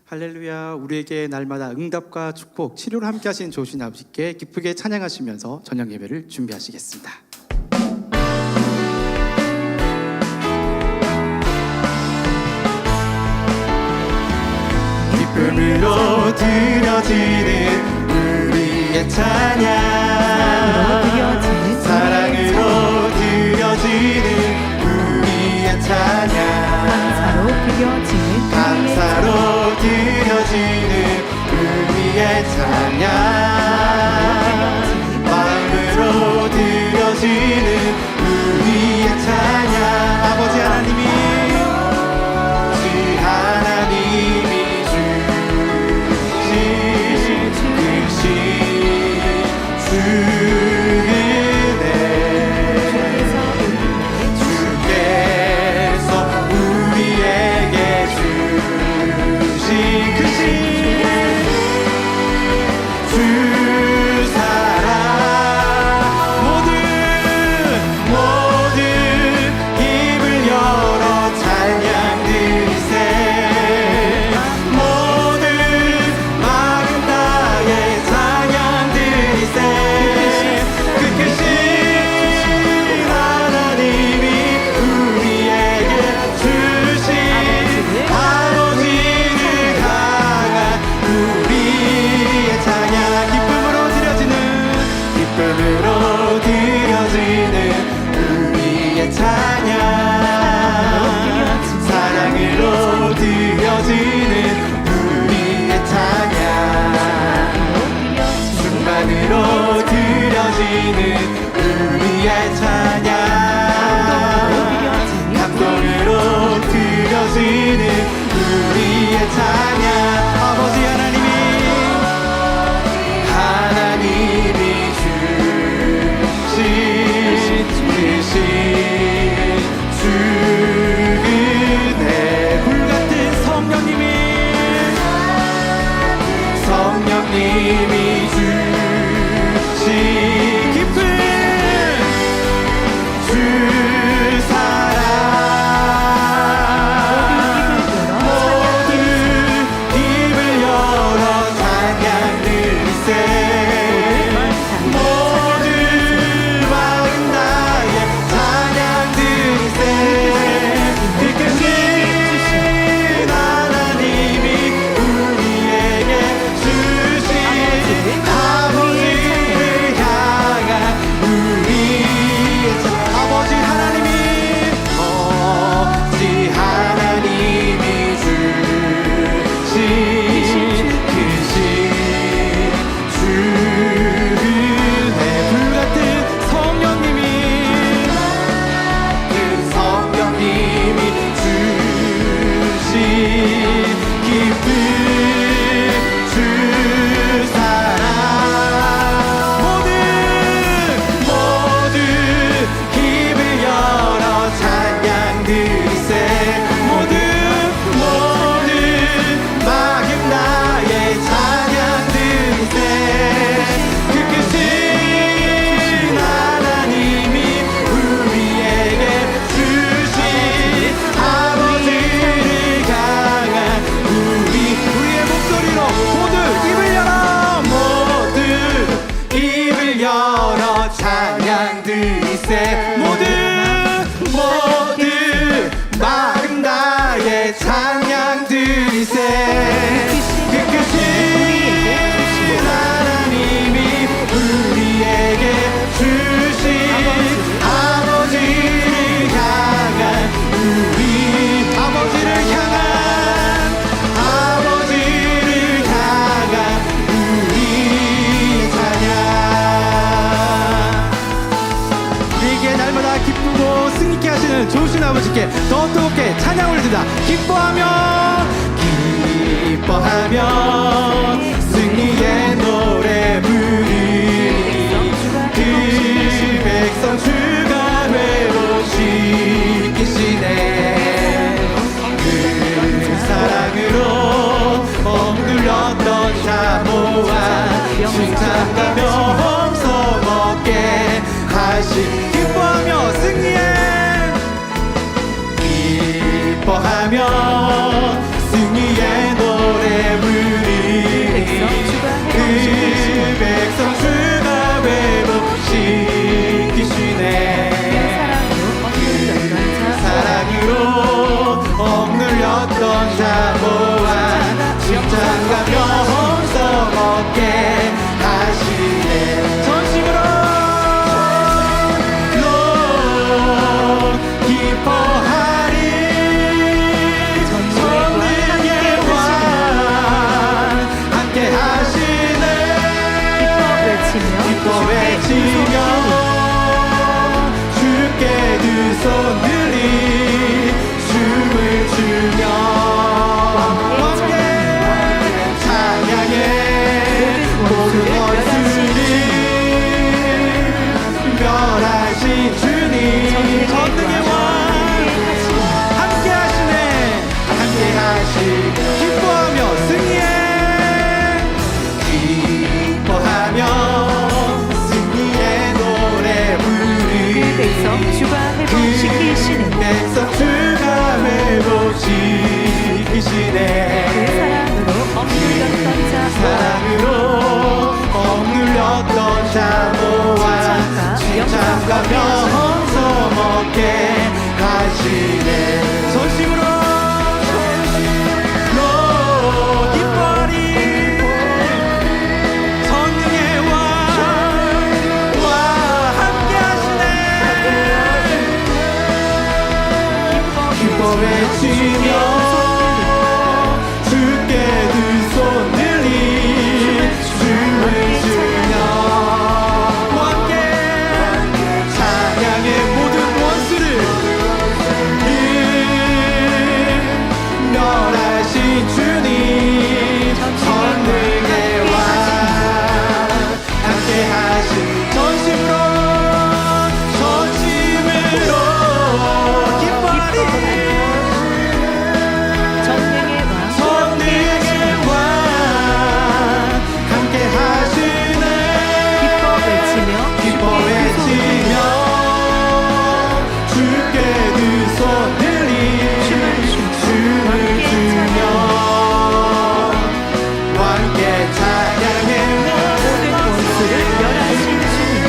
할렐루야. 우리에게 날마다 응답과 축복, 치료를 함께 하신 좋으신 아버지께 기쁘게 찬양하시면서 저녁 예배를 준비하시겠습니다. 기쁨으로 드려지는 우리의 찬양, 사랑으로 드려지는 우리의 찬양, 감사로 드려지는 우리의 찬양, 마음으로 드려지는 우리의 찬양. 아버지 하나님이 성령님이 주신 기쁨, 주 사랑, 모두 입을 열어 찬양 드리세. 모두 마음 다해 찬양 드리세. 그 크신 하나님이 우리에게 주신 아버지를 향한 우리의 아버지 하나님이 주신 크신 주은혜, 불같은 성령님이 주신 기쁨, 주 사랑, 모두 입을 열어 찬양 드리세. 모두 마음 다해 찬양 드리세. 그 크신 하나님이 우리에게 주신 아버지를 향한 우리의 목소리로 모두 입을 열어, 모두 입을 열어 찬양 드리세. 모두 마음 다해 찬양 드리세. 그 크신 하나님이 우리에게 주신 아버지를 향한 아버지를 향한 우리의 찬양. 우리에게 날마다 기쁘고 승리케 하시는 좋으신 아버지께 더 뜨겁게 찬양 올려드립니다. 기뻐하며 승리의 노래 부르니 그 백성 주가 회복시키시네. 그 사랑으로 억눌렸던 자 모아 칭찬과 명성 얻게 하신 기뻐하며 승리의 기뻐하며 승리의 노래 하시네 전심으로 기뻐하리 성령의 왕과 함께 하시네 기뻐 외치며 주께 두 손 들리 춤을 추며 함께 찬양의 모든 원수를 멸하신 주님 전능의 왕 함께 하신 전심으로 기뻐하리 전능의 왕 성령의 왕 함께 하시네 기뻐 외치며 기뻐 외치며 주께 두 손 들리 춤을 추며 왕께 찬양해 모든 원수를 멸하신 주님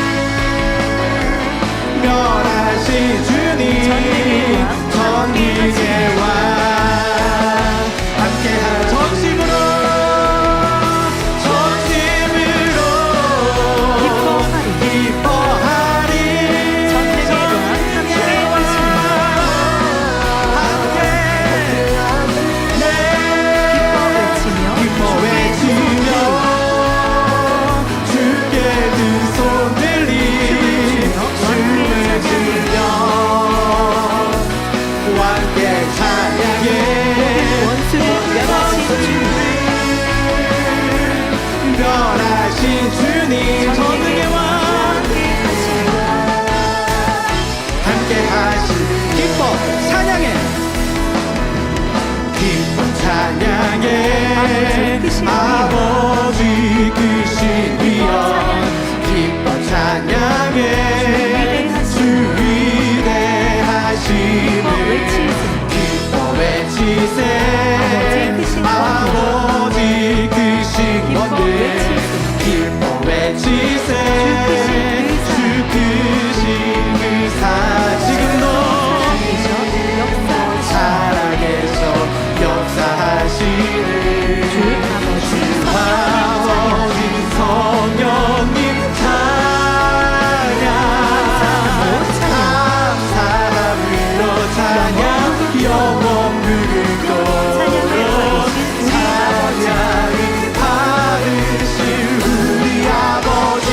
멸하신 주님 전능의 왕 함께한 전심으로 기뻐하리 전능의 왕 함께 하시네 기뻐 외치며 주께 두 손 들리 춤을 추며 왕께 찬양해 원수를 멸하신 주님 전능의 왕 함께 하신 기뻐 찬양해 기뻐 찬양해 아버지 크신 위엄 기뻐 찬양해 주 위대하심을 기뻐 외치세 아버지 크신 원들 기뻐 외치세 주 크신 의사 지금도 살아계셔 역사하시는 주 아버지 성령님 찬양 감사함으로 찬양 영원 누르고 찬양을 받으실 우리 아버지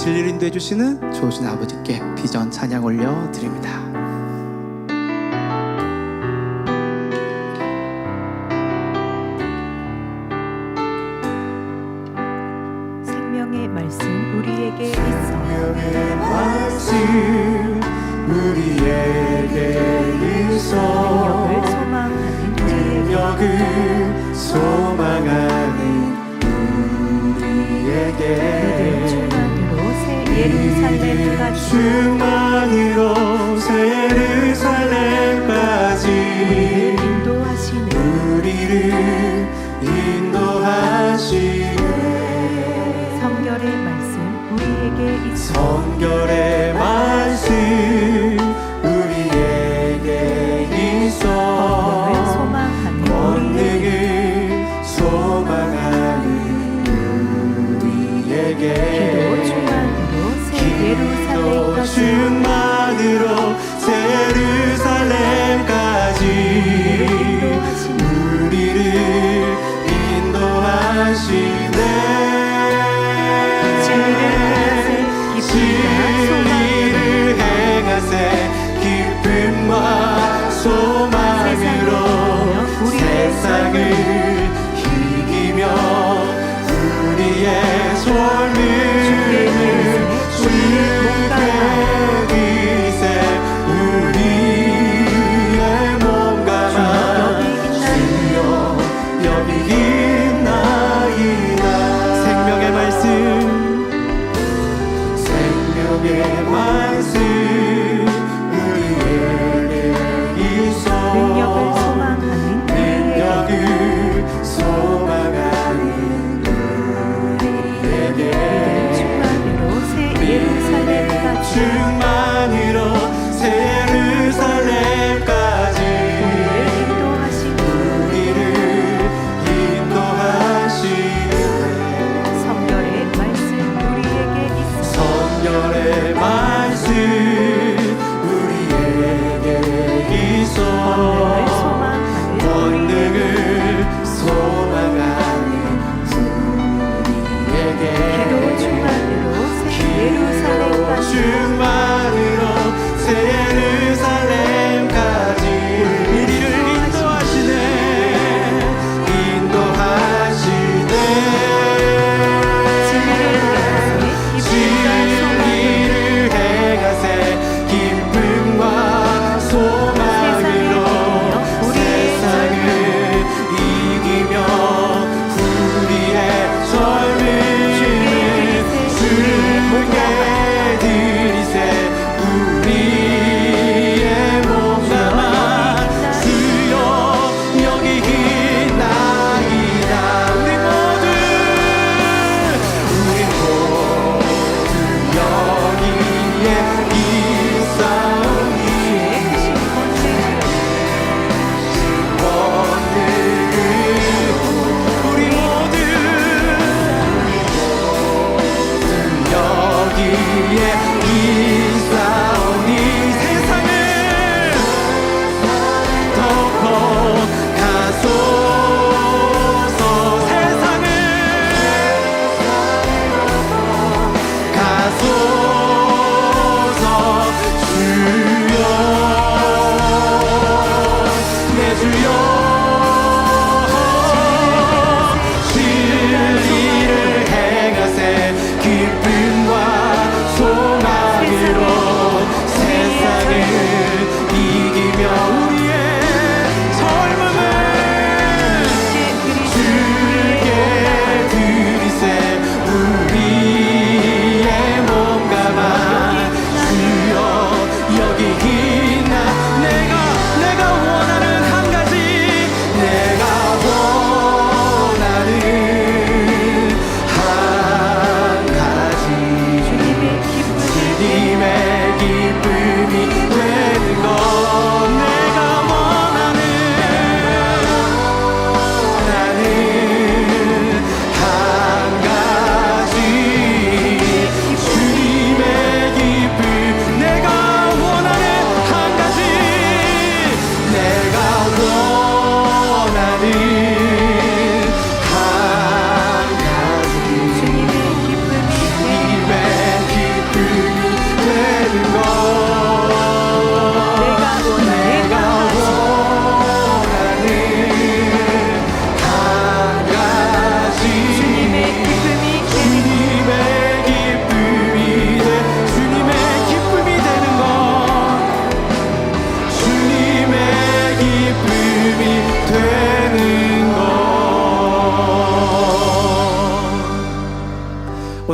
진리를 인도해 주시는 좋으신 아버지께 비전 찬양 올려 드립니다. 생명의 말씀 우리에게 있어 생명의 말씀 우리에게 있어 능력을 소망하는 우리에게 능력을 소망하는 우리에게 충만으로 새 예루살렘까지 충만으로 새 예루살렘까지 인도하시는 우리를 인도하시네. 성결의 말씀 우리에게 있어 성결의 말씀 우리에게 있어 권능을 소망하는 우리에게 권능을 소망하는 우리에게 기도 충만으로 새 예루살렘까지 충만으로 새 예루살렘까지 우리를 인도하시네. 진리를 행하세 기쁨과 소망으로 세상을 이기며 우리의 삶을 주께 드리세. 우리의 몸과 주여 여기 있나이다. 생명의 말씀 생명의 말씀 우리에게 있어 능력을 소망하는 우리에게 능력을 소망하는 우리에게 충만으로 새 예루살렘까지 충만으로 새 예루살렘까지 우리를 인도하시는 우리를 인도하시네. 성결의 말씀 우리에게 있어 성결의 말씀 우리에게 있어 권능을 권능을 소망하는 소망하는 우리에게 기도 충만으로 새 예루살렘까지 충만으로 새 예루살렘까지 우리를 인도하시네. 인도하시네. 진리를 행하세 기쁨과 소망으로 세상을 이기며 우리의 삶을 주께 드리세. 우리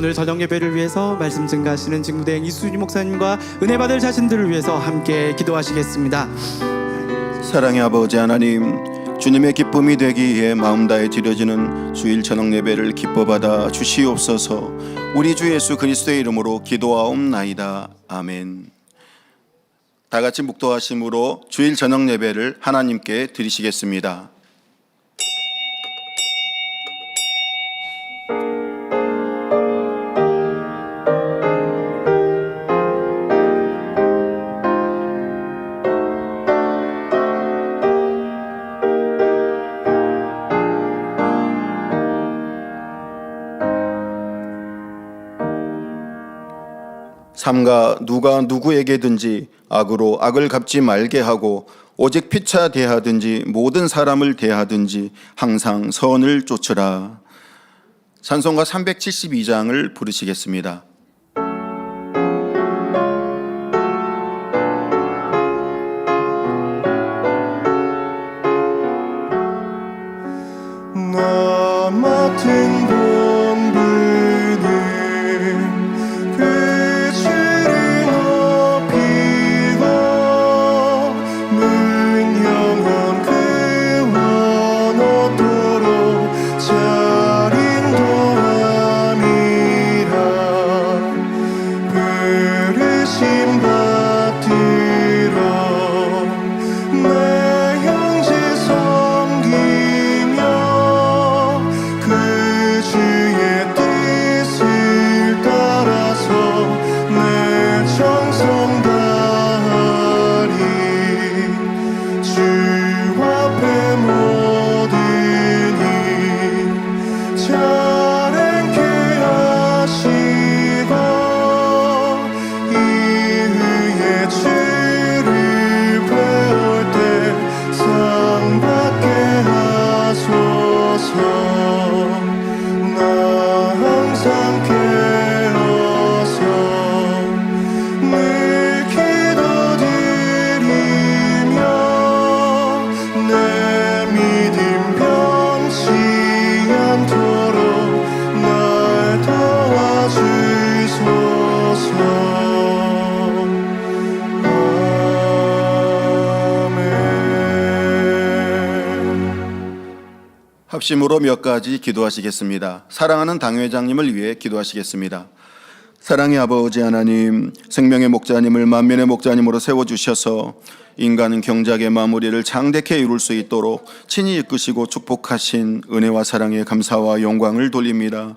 오늘 저녁 예배를 위해서 말씀 증가하시는 직무대행 이수진 목사님과 은혜 받을 자신들을 위해서 함께 기도하시겠습니다. 사랑의 아버지 하나님, 주님의 기쁨이 되기 위해 마음 다해 드려지는 주일 저녁 예배를 기뻐 받아 주시옵소서. 우리 주 예수 그리스도의 이름으로 기도하옵나이다. 아멘. 다 같이 묵도하심으로 주일 저녁 예배를 하나님께 드리시겠습니다. 삼가 누가 누구에게든지 악으로 악을 갚지 말게 하고 오직 피차 대하든지 모든 사람을 대하든지 항상 선을 쫓으라. 찬송가 372장을 부르시겠습니다. 나 맡은 본분은 그 주를 높이고 문영원 그와 얻도록 잘 인도함이라. 부르심 받들어 내 형제 섬기며 그 주의 뜻을 따라서 내 정성 다하리. 주 앞에 모든 일 잘 행케 하시고 이후에 주를 배울 때 상 받게 하소서. 나 항상 깨어서 늘 기도드리며 내 믿음 변치 않도록 날 도와주소서. 아멘. 합심으로 몇 가지 기도하시겠습니다. 사랑하는 당회장님을 위해 기도하시겠습니다. 사랑의 아버지 하나님, 생명의 목자님을 만민의 목자님으로 세워주셔서 인간 경작의 마무리를 장대케 이룰 수 있도록 친히 이끄시고 축복하신 은혜와 사랑에 감사와 영광을 돌립니다.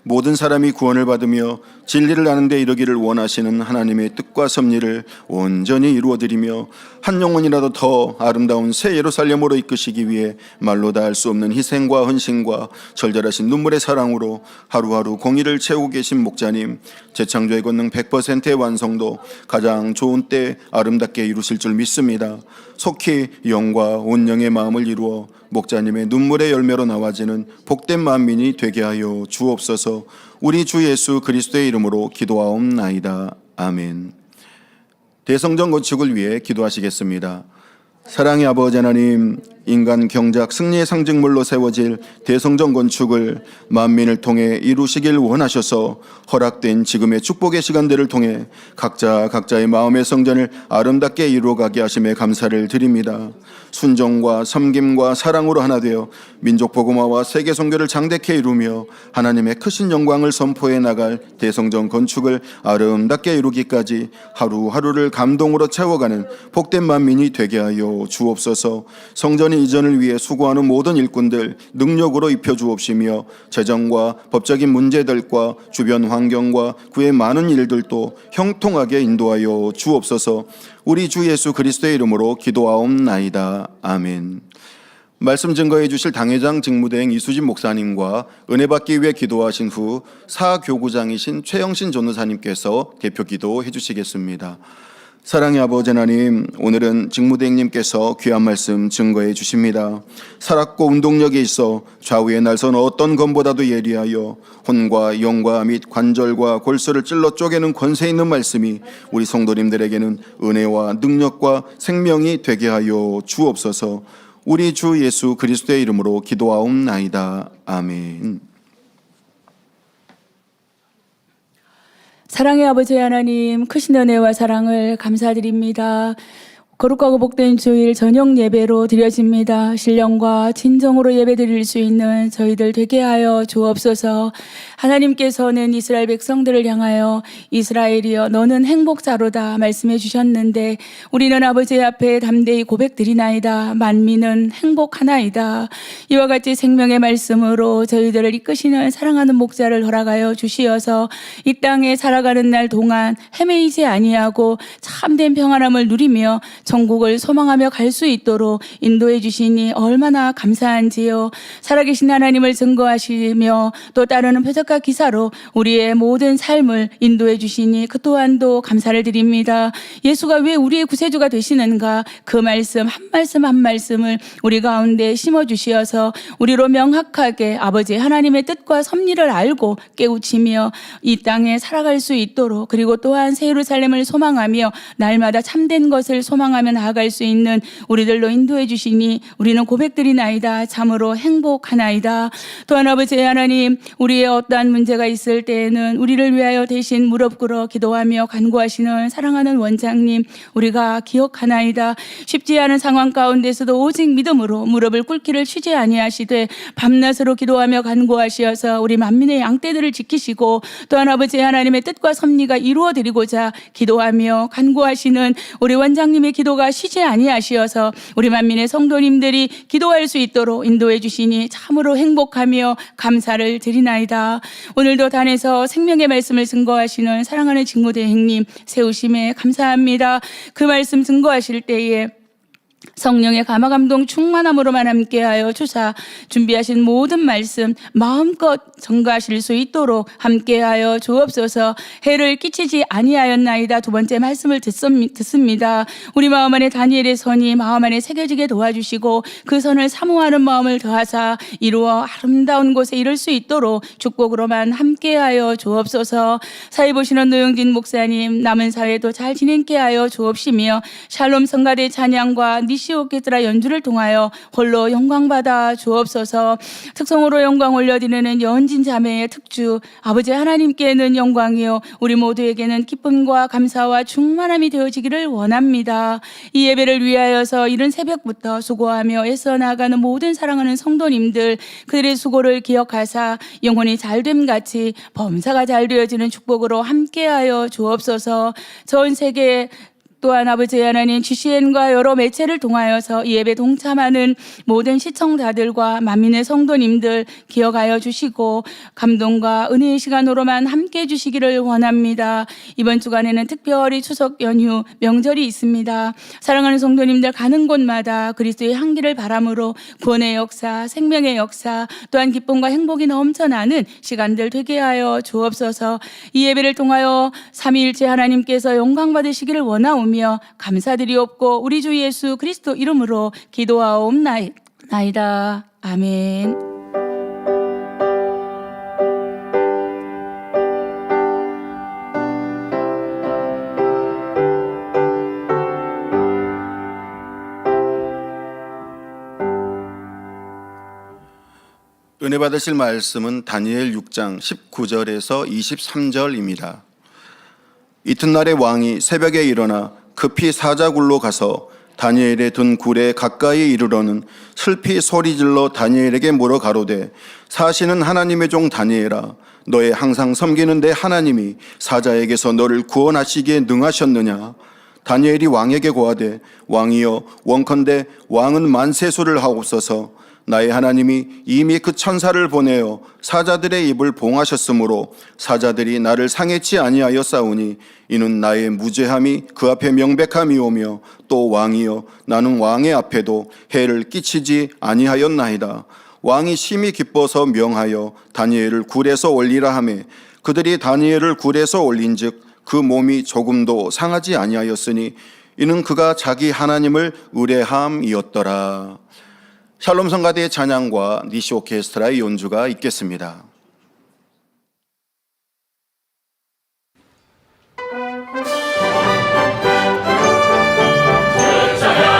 모든 사람이 구원을 받으며 진리를 아는 데 이르기를 원하시는 하나님의 뜻과 섭리를 온전히 이루어드리며 한 영혼이라도 더 아름다운 새 예루살렘으로 이끄시기 위해 말로 다 할 수 없는 희생과 헌신과 절절하신 눈물의 사랑으로 하루하루 공의를 채우고 계신 목자님, 재창조의 권능 100%의 완성도 가장 좋은 때 아름답게 이루실 줄 믿습니다. 속히 영과 온 영의 마음을 이루어 목자님의 눈물의 열매로 나와지는 복된 만민이 되게 하여 주옵소서. 우리 주 예수 그리스도의 이름으로 기도하옵나이다. 아멘. 대성전 건축을 위해 기도하시겠습니다. 사랑의 아버지 하나님, 인간 경작 승리의 상징물로 세워질 대성전 건축을 만민을 통해 이루시길 원하셔서 허락된 지금의 축복의 시간들을 통해 각자의 마음의 성전을 아름답게 이루어가게 하심에 감사를 드립니다. 순종과 섬김과 사랑으로 하나 되어 민족 복음화와 세계 선교를 장대케 이루며 하나님의 크신 영광을 선포해 나갈 대성전 건축을 아름답게 이루기까지 하루하루를 감동으로 채워가는 복된 만민이 되게 하여 주옵소서. 성전이 이전을 위해 수고하는 모든 일꾼들 능력으로 입혀주옵시며 재정과 법적인 문제들과 주변 환경과 그의 많은 일들도 형통하게 인도하여 주옵소서. 우리 주 예수 그리스도의 이름으로 기도하옵나이다. 아멘. 말씀 증거해 주실 당회장 직무대행 이수진 목사님과 은혜 받기 위해 기도하신 후 사교구장이신 최영신 전도사님께서 대표 기도해 주시겠습니다. 사랑의 아버지 하나님, 오늘은 직무대행님께서 귀한 말씀 증거해 주십니다. 살았고 운동력에 있어 좌우의 날선 어떤 검보다도 예리하여 혼과 영과 및 관절과 골수를 찔러 쪼개는 권세 있는 말씀이 우리 성도님들에게는 은혜와 능력과 생명이 되게 하여 주옵소서. 우리 주 예수 그리스도의 이름으로 기도하옵나이다. 아멘. 사랑의 아버지 하나님, 크신 은혜와 사랑을 감사드립니다. 거룩하고 복된 주일 저녁 예배로 드려집니다. 신령과 진정으로 예배드릴 수 있는 저희들 되게 하여 주옵소서. 하나님께서는 이스라엘 백성들을 향하여 이스라엘이여 너는 행복자로다 말씀해 주셨는데 우리는 아버지 앞에 담대히 고백드리나이다. 만민은 행복하나이다. 이와 같이 생명의 말씀으로 저희들을 이끄시는 사랑하는 목자를 허락하여 주시어서 이 땅에 살아가는 날 동안 헤매이지 아니하고 참된 평안함을 누리며 천국을 소망하며 갈 수 있도록 인도해 주시니 얼마나 감사한지요. 살아계신 하나님을 증거하시며 또 따르는 표적과 기사로 우리의 모든 삶을 인도해 주시니 그 또한도 감사를 드립니다. 예수가 왜 우리의 구세주가 되시는가, 그 말씀 한 말씀을 우리 가운데 심어 주시어서 우리로 명확하게 아버지 하나님의 뜻과 섭리를 알고 깨우치며 이 땅에 살아갈 수 있도록, 그리고 또한 새 예루살렘을 소망하며 날마다 참된 것을 소망하며 나아갈 수 있는 우리들로 인도해 주시니 우리는 고백드리나이다. 참으로 행복하나이다. 또한 아버지 하나님, 우리의 어떠한 문제가 있을 때에는 우리를 위하여 대신 무릎 꿇어 기도하며 간구하시는 사랑하는 원장님 우리가 기억하나이다. 쉽지 않은 상황 가운데서도 오직 믿음으로 무릎을 꿇기를 쉬지 아니하시되 밤낮으로 기도하며 간구하시어서 우리 만민의 양떼들을 지키시고 또한 아버지 하나님의 뜻과 섭리가 이루어드리고자 기도하며 간구하시는 우리 원장님의 기도가 쉬지 아니하시어서 우리 만민의 성도님들이 기도할 수 있도록 인도해 주시니 참으로 행복하며 감사를 드리나이다. 오늘도 단에서 생명의 말씀을 증거하시는 사랑하는 직무대행님 세우심에 감사합니다. 그 말씀 증거하실 때에 성령의 감화감동 충만함으로만 함께하여 주사 준비하신 모든 말씀 마음껏 전가하실 수 있도록 함께하여 주옵소서. 해를 끼치지 아니하였나이다. 두 번째 말씀을 듣습니다. 우리 마음 안에 다니엘의 선이 마음 안에 새겨지게 도와주시고 그 선을 사모하는 마음을 더하사 이루어 아름다운 곳에 이를 수 있도록 축복으로만 함께하여 주옵소서. 사회 보시는 노영진 목사님 남은 사회도 잘 지내게 하여 주옵시며 샬롬 성가대 찬양과 니시 오케스트라 연주를 통하여 홀로 영광받아 주옵소서. 특성으로 영광 올려드리는 연진 자매의 특주 아버지 하나님께는 영광이요 우리 모두에게는 기쁨과 감사와 충만함이 되어지기를 원합니다. 이 예배를 위하여서 이른 새벽부터 수고하며 애써 나아가는 모든 사랑하는 성도님들 그들의 수고를 기억하사 영혼이 잘됨 같이 범사가 잘 되어지는 축복으로 함께하여 주옵소서. 전 세계 또한 아버지 하나님 GCN과 여러 매체를 통하여서 이 예배 동참하는 모든 시청자들과 만민의 성도님들 기억하여 주시고 감동과 은혜의 시간으로만 함께 해주시기를 원합니다. 이번 주간에는 특별히 추석 연휴 명절이 있습니다. 사랑하는 성도님들 가는 곳마다 그리스도의 향기를 바람으로 구원의 역사, 생명의 역사 또한 기쁨과 행복이 넘쳐나는 시간들 되게 하여 주옵소서. 이 예배를 통하여 삼위일체 하나님께서 영광 받으시기를 원하오며 감사드리옵고 우리 주 예수 그리스도 이름으로 기도하옵나이다. 아멘. 은혜 받으실 말씀은 다니엘 6장 19절에서 23절입니다. 이튿날에 왕이 새벽에 일어나 급히 사자굴로 가서 다니엘의 든 굴에 가까이 이르러는 슬피 소리질러 다니엘에게 물어 가로되 사시는 하나님의 종 다니엘아 너의 항상 섬기는 내 하나님이 사자에게서 너를 구원하시기에 능하셨느냐. 다니엘이 왕에게 고하되 왕이여 원컨대 왕은 만세수를 하옵소서. 나의 하나님이 이미 그 천사를 보내어 사자들의 입을 봉하셨으므로 사자들이 나를 상해치 아니하였사오니 이는 나의 무죄함이 그 앞에 명백함이오며 또 왕이여 나는 왕의 앞에도 해를 끼치지 아니하였나이다. 왕이 심히 기뻐서 명하여 다니엘을 굴에서 올리라 하매 그들이 다니엘을 굴에서 올린즉 그 몸이 조금도 상하지 아니하였으니 이는 그가 자기 하나님을 의뢰함이었더라. 샬롬 성가대의 찬양과 니시 오케스트라의 연주가 있겠습니다. 주찬양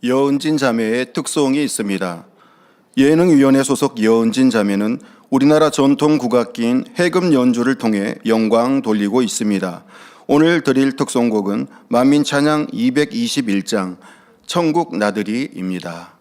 여은진 자매의 특송이 있습니다. 예능위원회 소속 여은진 자매는 우리나라 전통 국악기인 해금 연주를 통해 영광 돌리고 있습니다. 오늘 드릴 특송곡은 만민찬양 221장 천국 나들이입니다.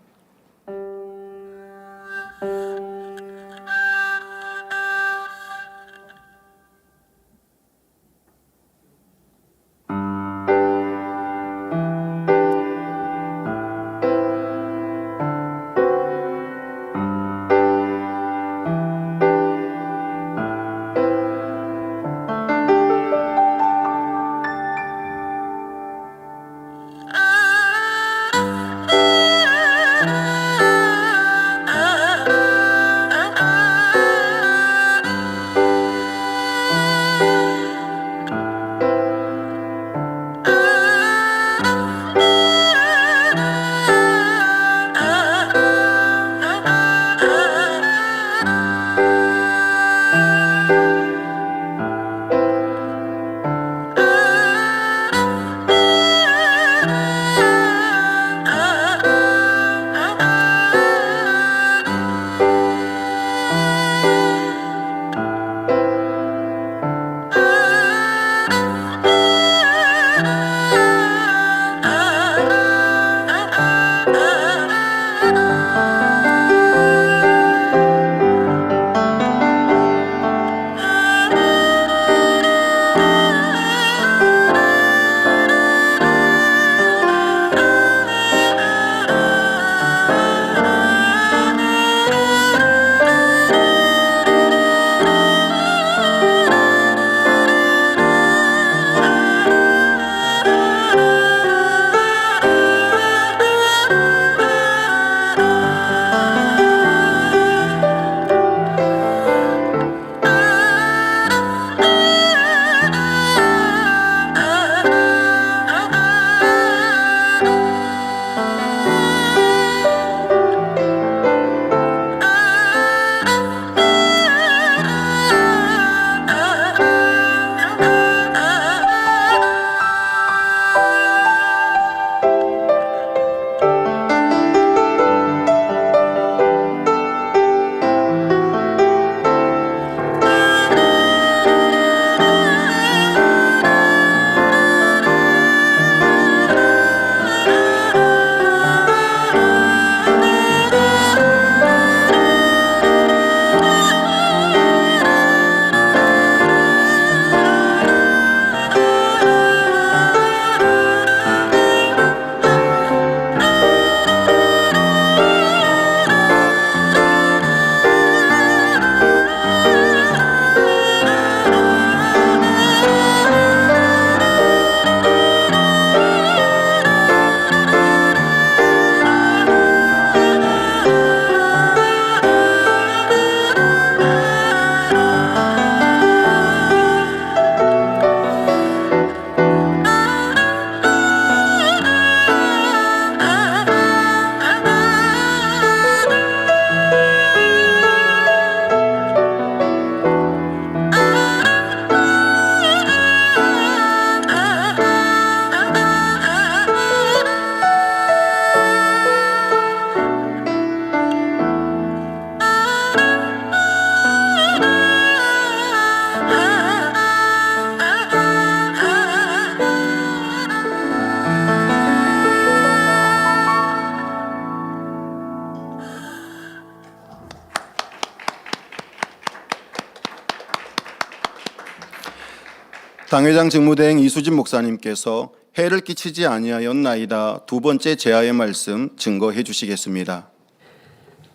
당회장 직무대행 이수진 목사님께서 해를 끼치지 아니하였나이다 두 번째 제하의 말씀 증거해 주시겠습니다.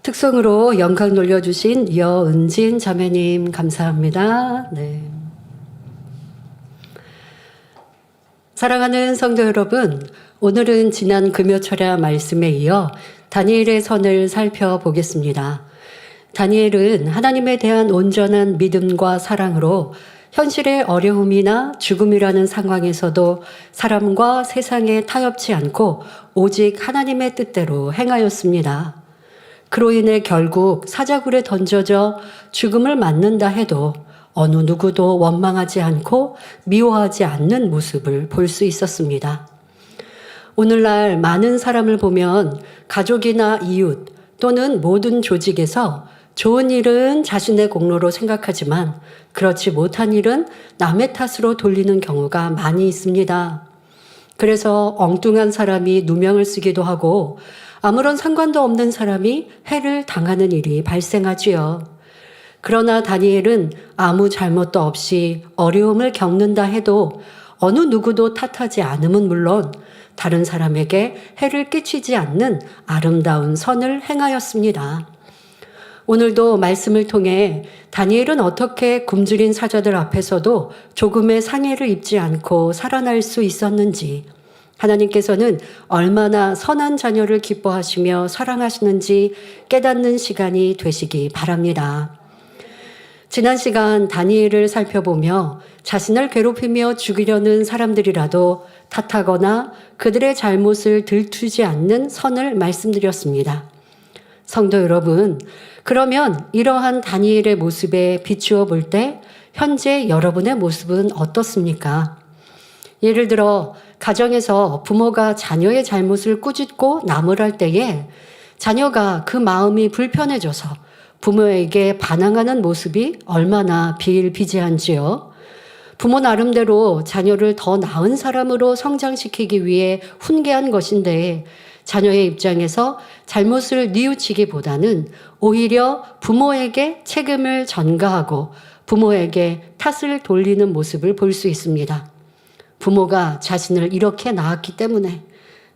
특성으로 영광 돌려주신 여은진 자매님 감사합니다. 네. 사랑하는 성도 여러분, 오늘은 지난 금요철야 말씀에 이어 다니엘의 선을 살펴보겠습니다. 다니엘은 하나님에 대한 온전한 믿음과 사랑으로 현실의 어려움이나 죽음이라는 상황에서도 사람과 세상에 타협치 않고 오직 하나님의 뜻대로 행하였습니다. 그로 인해 결국 사자굴에 던져져 죽음을 맞는다 해도 어느 누구도 원망하지 않고 미워하지 않는 모습을 볼 수 있었습니다. 오늘날 많은 사람을 보면 가족이나 이웃 또는 모든 조직에서 좋은 일은 자신의 공로로 생각하지만 그렇지 못한 일은 남의 탓으로 돌리는 경우가 많이 있습니다. 그래서 엉뚱한 사람이 누명을 쓰기도 하고 아무런 상관도 없는 사람이 해를 당하는 일이 발생하지요. 그러나 다니엘은 아무 잘못도 없이 어려움을 겪는다 해도 어느 누구도 탓하지 않음은 물론 다른 사람에게 해를 끼치지 않는 아름다운 선을 행하였습니다. 오늘도 말씀을 통해 다니엘은 어떻게 굶주린 사자들 앞에서도 조금의 상해를 입지 않고 살아날 수 있었는지, 하나님께서는 얼마나 선한 자녀를 기뻐하시며 사랑하시는지 깨닫는 시간이 되시기 바랍니다. 지난 시간 다니엘을 살펴보며 자신을 괴롭히며 죽이려는 사람들이라도 탓하거나 그들의 잘못을 들추지 않는 선을 말씀드렸습니다. 성도 여러분, 그러면 이러한 다니엘의 모습에 비추어 볼 때 현재 여러분의 모습은 어떻습니까? 예를 들어 가정에서 부모가 자녀의 잘못을 꾸짖고 나무랄 때에 자녀가 그 마음이 불편해져서 부모에게 반항하는 모습이 얼마나 비일비재한지요. 부모 나름대로 자녀를 더 나은 사람으로 성장시키기 위해 훈계한 것인데 자녀의 입장에서 잘못을 뉘우치기보다는 오히려 부모에게 책임을 전가하고 부모에게 탓을 돌리는 모습을 볼 수 있습니다. 부모가 자신을 이렇게 낳았기 때문에.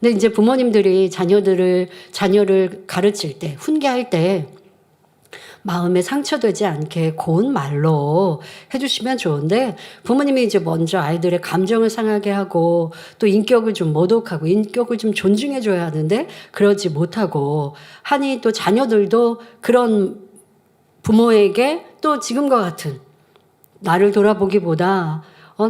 근데 이제 부모님들이 자녀를 가르칠 때, 훈계할 때 마음에 상처되지 않게 고운 말로 해주시면 좋은데 부모님이 이제 먼저 아이들의 감정을 상하게 하고 또 인격을 좀 모독하고 인격을 좀 존중해줘야 하는데 그러지 못하고 하니 또 자녀들도 그런 부모에게 또 지금과 같은 나를 돌아보기보다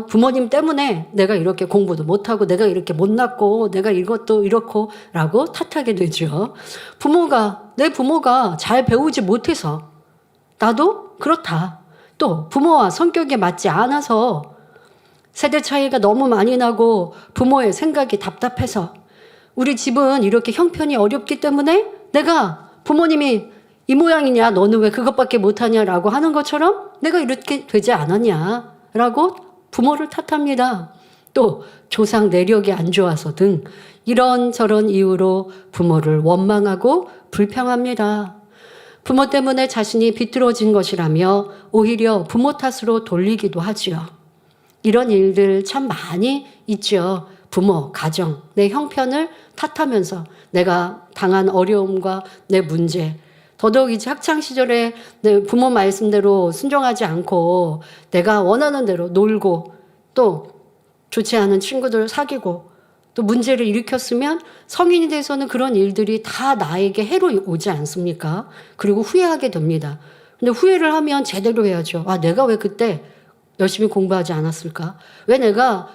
부모님 때문에 내가 이렇게 공부도 못하고 내가 이렇게 못났고 내가 이것도 이렇고 라고 탓하게 되죠. 내 부모가 잘 배우지 못해서 나도 그렇다. 또 부모와 성격에 맞지 않아서 세대 차이가 너무 많이 나고 부모의 생각이 답답해서 우리 집은 이렇게 형편이 어렵기 때문에 내가 부모님이 이 모양이냐 너는 왜 그것밖에 못하냐라고 하는 것처럼 내가 이렇게 되지 않았냐라고 부모를 탓합니다. 또 조상 내력이 안 좋아서 등 이런저런 이유로 부모를 원망하고 불평합니다. 부모 때문에 자신이 비뚤어진 것이라며 오히려 부모 탓으로 돌리기도 하지요. 이런 일들 참 많이 있죠. 부모, 가정, 내 형편을 탓하면서 내가 당한 어려움과 내 문제, 더더욱 이제 학창시절에 내 부모 말씀대로 순종하지 않고 내가 원하는 대로 놀고 또 좋지 않은 친구들 사귀고 또 문제를 일으켰으면 성인이 돼서는 그런 일들이 다 나에게 해로 오지 않습니까? 그리고 후회하게 됩니다. 근데 후회를 하면 제대로 해야죠. 내가 왜 그때 열심히 공부하지 않았을까? 왜 내가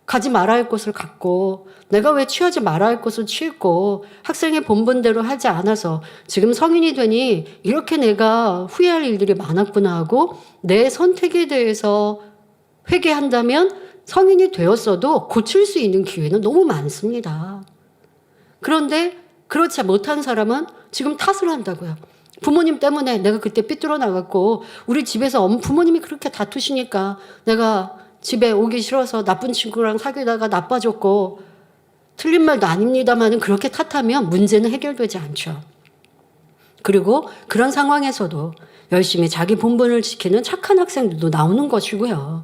가지 말아야 할 곳을 갔고 내가 왜 취하지 말아야 할 곳을 취했고 학생의 본분대로 하지 않아서 지금 성인이 되니 이렇게 내가 후회할 일들이 많았구나 하고 내 선택에 대해서 회개한다면 성인이 되었어도 고칠 수 있는 기회는 너무 많습니다. 그런데 그렇지 못한 사람은 지금 탓을 한다고요. 부모님 때문에 내가 그때 삐뚤어 나갔고 우리 집에서 부모님이 그렇게 다투시니까 내가 집에 오기 싫어서 나쁜 친구랑 사귀다가 나빠졌고 틀린 말도 아닙니다만 그렇게 탓하면 문제는 해결되지 않죠. 그리고 그런 상황에서도 열심히 자기 본분을 지키는 착한 학생들도 나오는 것이고요.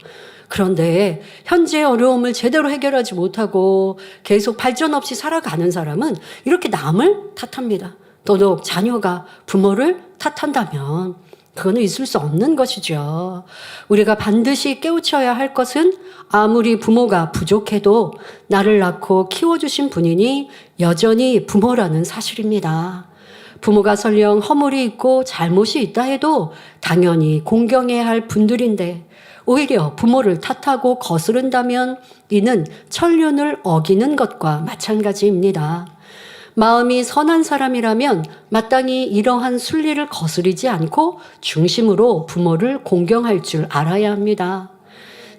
그런데 현재의 어려움을 제대로 해결하지 못하고 계속 발전 없이 살아가는 사람은 이렇게 남을 탓합니다. 더더욱 자녀가 부모를 탓한다면 그거는 있을 수 없는 것이죠. 우리가 반드시 깨우쳐야 할 것은 아무리 부모가 부족해도 나를 낳고 키워주신 분이니 여전히 부모라는 사실입니다. 부모가 설령 허물이 있고 잘못이 있다 해도 당연히 공경해야 할 분들인데 오히려 부모를 탓하고 거스른다면 이는 천륜을 어기는 것과 마찬가지입니다. 마음이 선한 사람이라면 마땅히 이러한 순리를 거스르지 않고 중심으로 부모를 공경할 줄 알아야 합니다.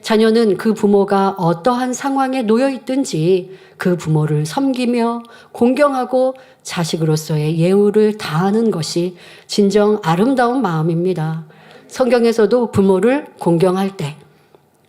자녀는 그 부모가 어떠한 상황에 놓여 있든지 그 부모를 섬기며 공경하고 자식으로서의 예우를 다하는 것이 진정 아름다운 마음입니다. 성경에서도 부모를 공경할 때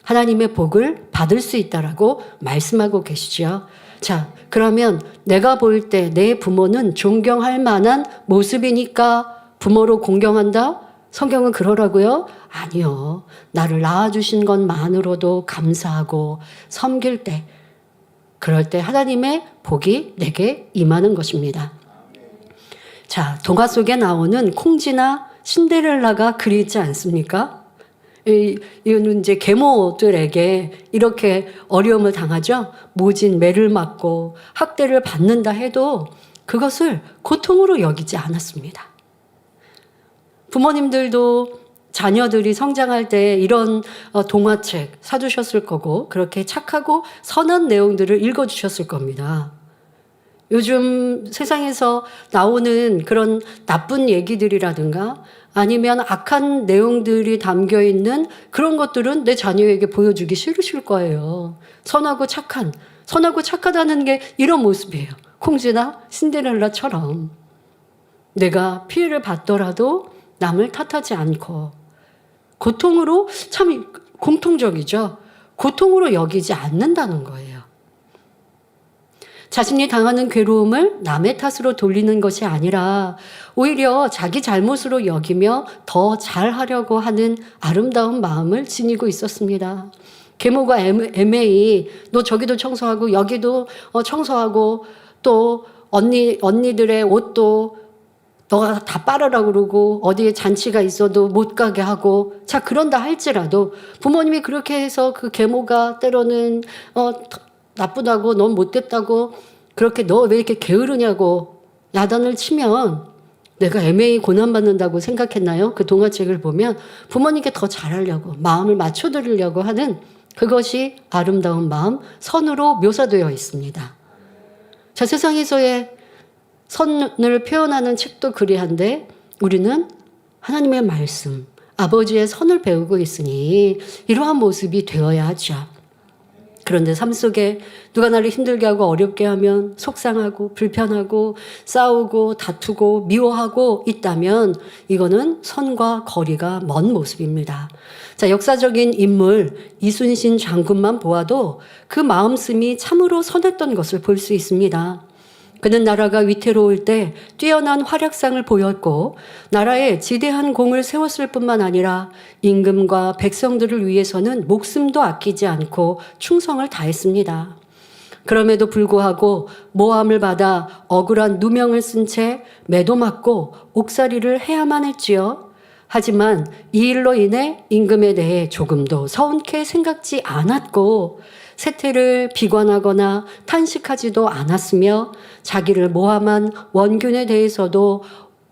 하나님의 복을 받을 수 있다라고 말씀하고 계시죠. 자, 그러면 내가 볼 때 내 부모는 존경할 만한 모습이니까 부모로 공경한다? 성경은 그러라고요? 아니요. 나를 낳아주신 것만으로도 감사하고 섬길 때, 그럴 때 하나님의 복이 내게 임하는 것입니다. 자, 동화 속에 나오는 콩쥐나 신데렐라가 그리지 않습니까? 이거는 이제 계모들에게 이렇게 어려움을 당하죠. 모진 매를 맞고 학대를 받는다 해도 그것을 고통으로 여기지 않았습니다. 부모님들도 자녀들이 성장할 때 이런 동화책 사주셨을 거고 그렇게 착하고 선한 내용들을 읽어주셨을 겁니다. 요즘 세상에서 나오는 그런 나쁜 얘기들이라든가 아니면 악한 내용들이 담겨 있는 그런 것들은 내 자녀에게 보여주기 싫으실 거예요. 선하고 착하다는 게 이런 모습이에요. 콩쥐나 신데렐라처럼 내가 피해를 받더라도 남을 탓하지 않고 고통으로, 참 공통적이죠. 고통으로 여기지 않는다는 거예요. 자신이 당하는 괴로움을 남의 탓으로 돌리는 것이 아니라 오히려 자기 잘못으로 여기며 더 잘하려고 하는 아름다운 마음을 지니고 있었습니다. 계모가 애매히 너 저기도 청소하고 여기도 청소하고 또 언니들의 옷도 너가 다 빨아라 그러고 어디에 잔치가 있어도 못 가게 하고 자 그런다 할지라도 부모님이 그렇게 해서 그 계모가 때로는 나쁘다고 넌 못됐다고 그렇게 너 왜 이렇게 게으르냐고 야단을 치면 내가 애매히 고난받는다고 생각했나요? 그 동화책을 보면 부모님께 더 잘하려고 마음을 맞춰드리려고 하는 그것이 아름다운 마음 선으로 묘사되어 있습니다. 자, 세상에서의 선을 표현하는 책도 그리한데 우리는 하나님의 말씀, 아버지의 선을 배우고 있으니 이러한 모습이 되어야 하죠. 그런데 삶 속에 누가 나를 힘들게 하고 어렵게 하면 속상하고 불편하고 싸우고 다투고 미워하고 있다면 이거는 선과 거리가 먼 모습입니다. 자, 역사적인 인물 이순신 장군만 보아도 그 마음씀이 참으로 선했던 것을 볼 수 있습니다. 그는 나라가 위태로울 때 뛰어난 활약상을 보였고 나라에 지대한 공을 세웠을 뿐만 아니라 임금과 백성들을 위해서는 목숨도 아끼지 않고 충성을 다했습니다. 그럼에도 불구하고 모함을 받아 억울한 누명을 쓴 채 매도 맞고 옥살이를 해야만 했지요. 하지만 이 일로 인해 임금에 대해 조금도 서운케 생각지 않았고 세태를 비관하거나 탄식하지도 않았으며 자기를 모함한 원균에 대해서도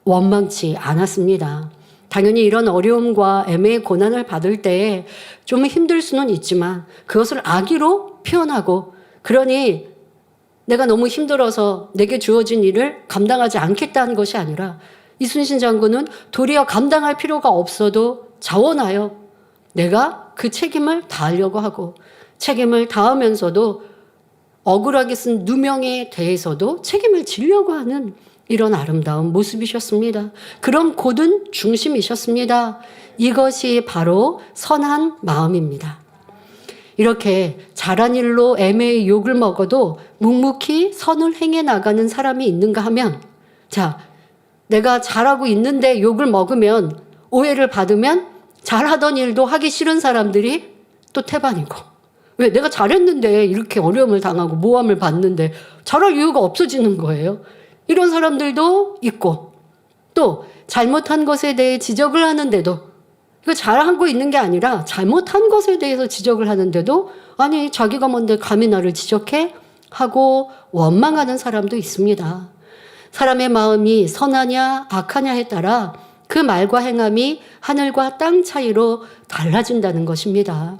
원망치 않았습니다. 당연히 이런 어려움과 애매의 고난을 받을 때에 좀 힘들 수는 있지만 그것을 악의로 표현하고 그러니 내가 너무 힘들어서 내게 주어진 일을 감당하지 않겠다는 것이 아니라 이순신 장군은 도리어 감당할 필요가 없어도 자원하여 내가 그 책임을 다하려고 하고 책임을 다하면서도 억울하게 쓴 누명에 대해서도 책임을 지려고 하는 이런 아름다운 모습이셨습니다. 그런 고든 중심이셨습니다. 이것이 바로 선한 마음입니다. 이렇게 잘한 일로 애매히 욕을 먹어도 묵묵히 선을 행해 나가는 사람이 있는가 하면 자, 내가 잘하고 있는데 욕을 먹으면 오해를 받으면 잘하던 일도 하기 싫은 사람들이 또 태반이고 왜 내가 잘했는데 이렇게 어려움을 당하고 모함을 받는데 잘할 이유가 없어지는 거예요. 이런 사람들도 있고 또 잘못한 것에 대해 지적을 하는데도 이거 잘하고 있는 게 아니라 잘못한 것에 대해서 지적을 하는데도 아니 자기가 뭔데 감히 나를 지적해? 하고 원망하는 사람도 있습니다. 사람의 마음이 선하냐 악하냐에 따라 그 말과 행함이 하늘과 땅 차이로 달라진다는 것입니다.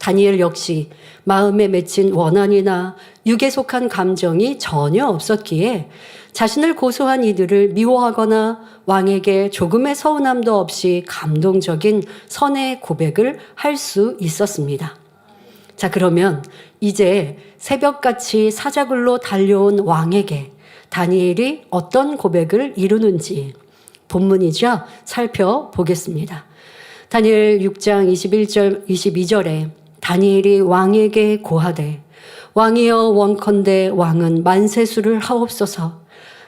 다니엘 역시 마음에 맺힌 원한이나 육에 속한 감정이 전혀 없었기에 자신을 고소한 이들을 미워하거나 왕에게 조금의 서운함도 없이 감동적인 선의 고백을 할 수 있었습니다. 자, 그러면 이제 새벽같이 사자굴로 달려온 왕에게 다니엘이 어떤 고백을 이루는지 본문이죠. 살펴보겠습니다. 다니엘 6장 21절 22절에 다니엘이 왕에게 고하되 왕이여 원컨대 왕은 만세수를 하옵소서.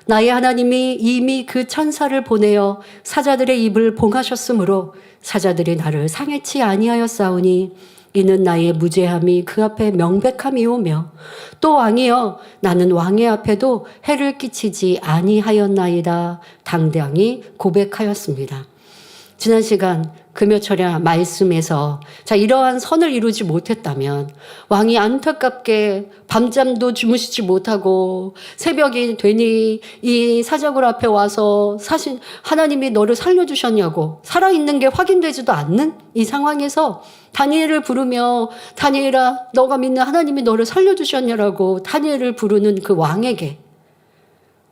나의 하나님이 이미 그 천사를 보내어 사자들의 입을 봉하셨으므로 사자들이 나를 상해치 아니하였사오니 이는 나의 무죄함이 그 앞에 명백함이오며 또 왕이여 나는 왕의 앞에도 해를 끼치지 아니하였나이다 당당히 고백하였습니다. 지난 시간 금요철야 말씀에서 자 이러한 선을 이루지 못했다면 왕이 안타깝게 밤잠도 주무시지 못하고 새벽이 되니 이 사자굴 앞에 와서 사실 하나님이 너를 살려주셨냐고 살아있는 게 확인되지도 않는 이 상황에서 다니엘을 부르며 다니엘아 너가 믿는 하나님이 너를 살려주셨냐라고 다니엘을 부르는 그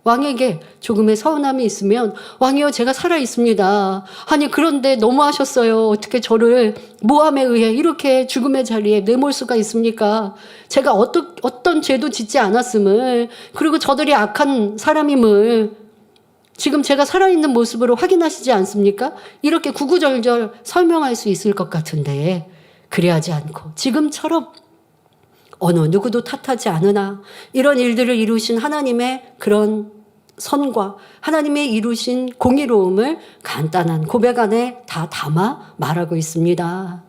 왕에게 조금의 서운함이 있으면 왕이여 제가 살아있습니다. 아니 그런데 너무하셨어요. 어떻게 저를 모함에 의해 이렇게 죽음의 자리에 내몰 수가 있습니까? 제가 어떤 죄도 짓지 않았음을 그리고 저들이 악한 사람임을 지금 제가 살아있는 모습으로 확인하시지 않습니까? 이렇게 구구절절 설명할 수 있을 것 같은데 그리하지 않고 지금처럼 어느 누구도 탓하지 않으나 이런 일들을 이루신 하나님의 그런 선과 하나님의 이루신 공의로움을 간단한 고백 안에 다 담아 말하고 있습니다.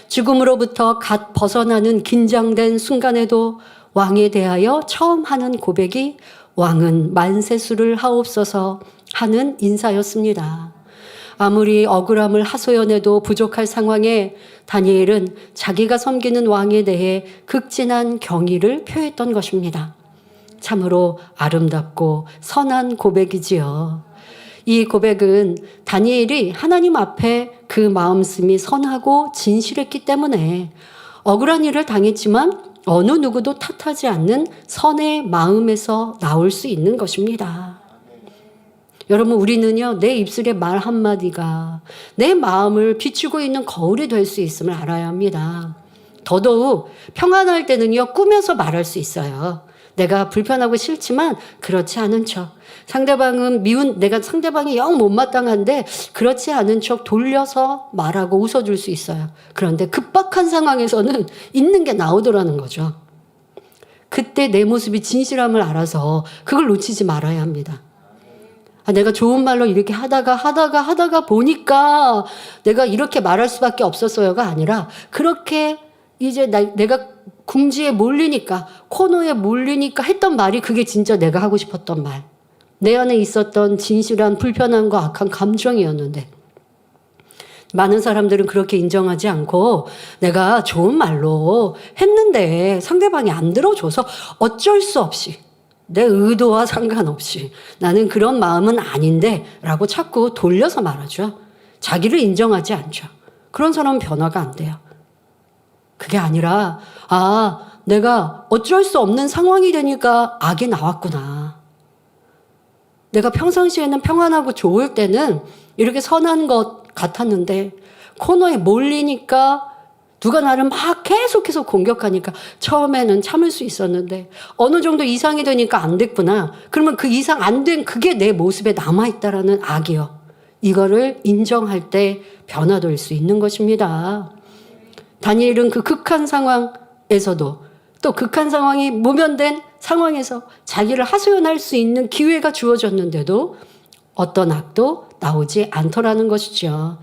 죽음으로부터 갓 벗어나는 긴장된 순간에도 왕에 대하여 처음 하는 고백이 왕은 만세수를 하옵소서 하는 인사였습니다. 아무리 억울함을 하소연해도 부족할 상황에 다니엘은 자기가 섬기는 왕에 대해 극진한 경의를 표했던 것입니다. 참으로 아름답고 선한 고백이지요. 이 고백은 다니엘이 하나님 앞에 그 마음씀이 선하고 진실했기 때문에 억울한 일을 당했지만 어느 누구도 탓하지 않는 선의 마음에서 나올 수 있는 것입니다. 여러분 우리는요 내 입술의 말 한마디가 내 마음을 비추고 있는 거울이 될 수 있음을 알아야 합니다. 더더욱 평안할 때는요 꾸며서 말할 수 있어요. 내가 불편하고 싫지만 그렇지 않은 척 상대방은 내가 상대방이 영 못마땅한데 그렇지 않은 척 돌려서 말하고 웃어줄 수 있어요. 그런데 급박한 상황에서는 있는 게 나오더라는 거죠. 그때 내 모습이 진실함을 알아서 그걸 놓치지 말아야 합니다. 내가 좋은 말로 이렇게 하다가 보니까 내가 이렇게 말할 수밖에 없었어요가 아니라 그렇게 이제 내가 궁지에 몰리니까 코너에 몰리니까 했던 말이 그게 진짜 내가 하고 싶었던 말. 내 안에 있었던 진실한 불편함과 악한 감정이었는데 많은 사람들은 그렇게 인정하지 않고 내가 좋은 말로 했는데 상대방이 안 들어줘서 어쩔 수 없이 내 의도와 상관없이 나는 그런 마음은 아닌데 라고 자꾸 돌려서 말하죠. 자기를 인정하지 않죠. 그런 사람은 변화가 안 돼요. 그게 아니라 내가 어쩔 수 없는 상황이 되니까 악이 나왔구나. 내가 평상시에는 평안하고 좋을 때는 이렇게 선한 것 같았는데 코너에 몰리니까 누가 나를 막 계속해서 공격하니까 처음에는 참을 수 있었는데 어느 정도 이상이 되니까 안 됐구나. 그러면 그 이상 안 된 그게 내 모습에 남아있다라는 악이요. 이거를 인정할 때 변화될 수 있는 것입니다. 다니엘은 그 극한 상황에서도 또 극한 상황이 모면된 상황에서 자기를 하소연할 수 있는 기회가 주어졌는데도 어떤 악도 나오지 않더라는 것이죠.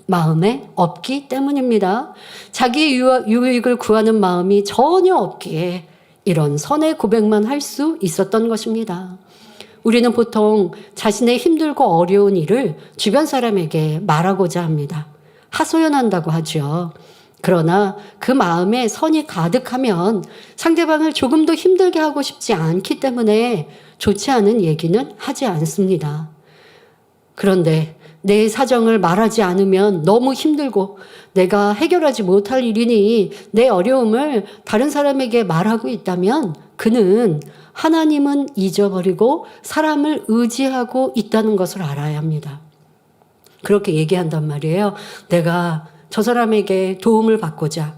마음에 없기 때문입니다. 자기의 유익을 구하는 마음이 전혀 없기에 이런 선의 고백만 할 수 있었던 것입니다. 우리는 보통 자신의 힘들고 어려운 일을 주변 사람에게 말하고자 합니다. 하소연한다고 하죠. 그러나 그 마음에 선이 가득하면 상대방을 조금 더 힘들게 하고 싶지 않기 때문에 좋지 않은 얘기는 하지 않습니다. 그런데 내 사정을 말하지 않으면 너무 힘들고 내가 해결하지 못할 일이니 내 어려움을 다른 사람에게 말하고 있다면 그는 하나님은 잊어버리고 사람을 의지하고 있다는 것을 알아야 합니다. 그렇게 얘기한단 말이에요. 내가 저 사람에게 도움을 받고자.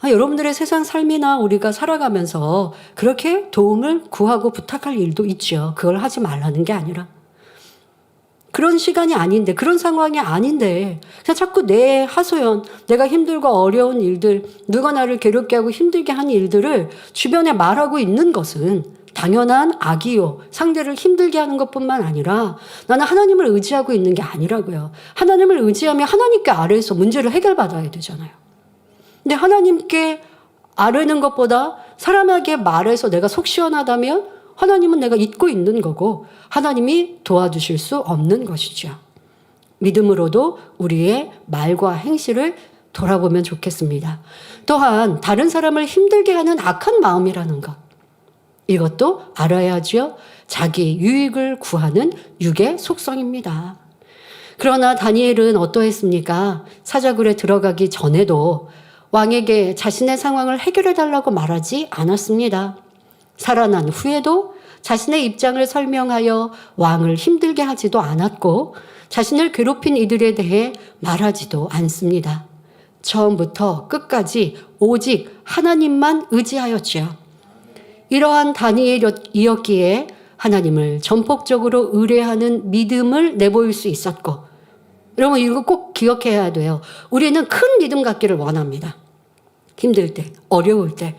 여러분들의 세상 삶이나 우리가 살아가면서 그렇게 도움을 구하고 부탁할 일도 있죠. 그걸 하지 말라는 게 아니라. 그런 시간이 아닌데, 그런 상황이 아닌데, 그냥 자꾸 내 하소연, 내가 힘들고 어려운 일들, 누가 나를 괴롭게 하고 힘들게 한 일들을 주변에 말하고 있는 것은 당연한 악이요. 상대를 힘들게 하는 것뿐만 아니라 나는 하나님을 의지하고 있는 게 아니라고요. 하나님을 의지하면 하나님께 아뢰서 문제를 해결받아야 되잖아요. 근데 하나님께 아뢰는 것보다 사람에게 말해서 내가 속 시원하다면 하나님은 내가 잊고 있는 거고 하나님이 도와주실 수 없는 것이죠. 믿음으로도 우리의 말과 행실을 돌아보면 좋겠습니다. 또한 다른 사람을 힘들게 하는 악한 마음이라는 것. 이것도 알아야지요. 자기 유익을 구하는 육의 속성입니다. 그러나 다니엘은 어떠했습니까? 사자굴에 들어가기 전에도 왕에게 자신의 상황을 해결해 달라고 말하지 않았습니다. 살아난 후에도 자신의 입장을 설명하여 왕을 힘들게 하지도 않았고 자신을 괴롭힌 이들에 대해 말하지도 않습니다. 처음부터 끝까지 오직 하나님만 의지하였지요. 이러한 다니엘이었기에 하나님을 전폭적으로 의뢰하는 믿음을 내보일 수 있었고, 여러분 이거 꼭 기억해야 돼요. 우리는 큰 믿음 갖기를 원합니다. 힘들 때, 어려울 때,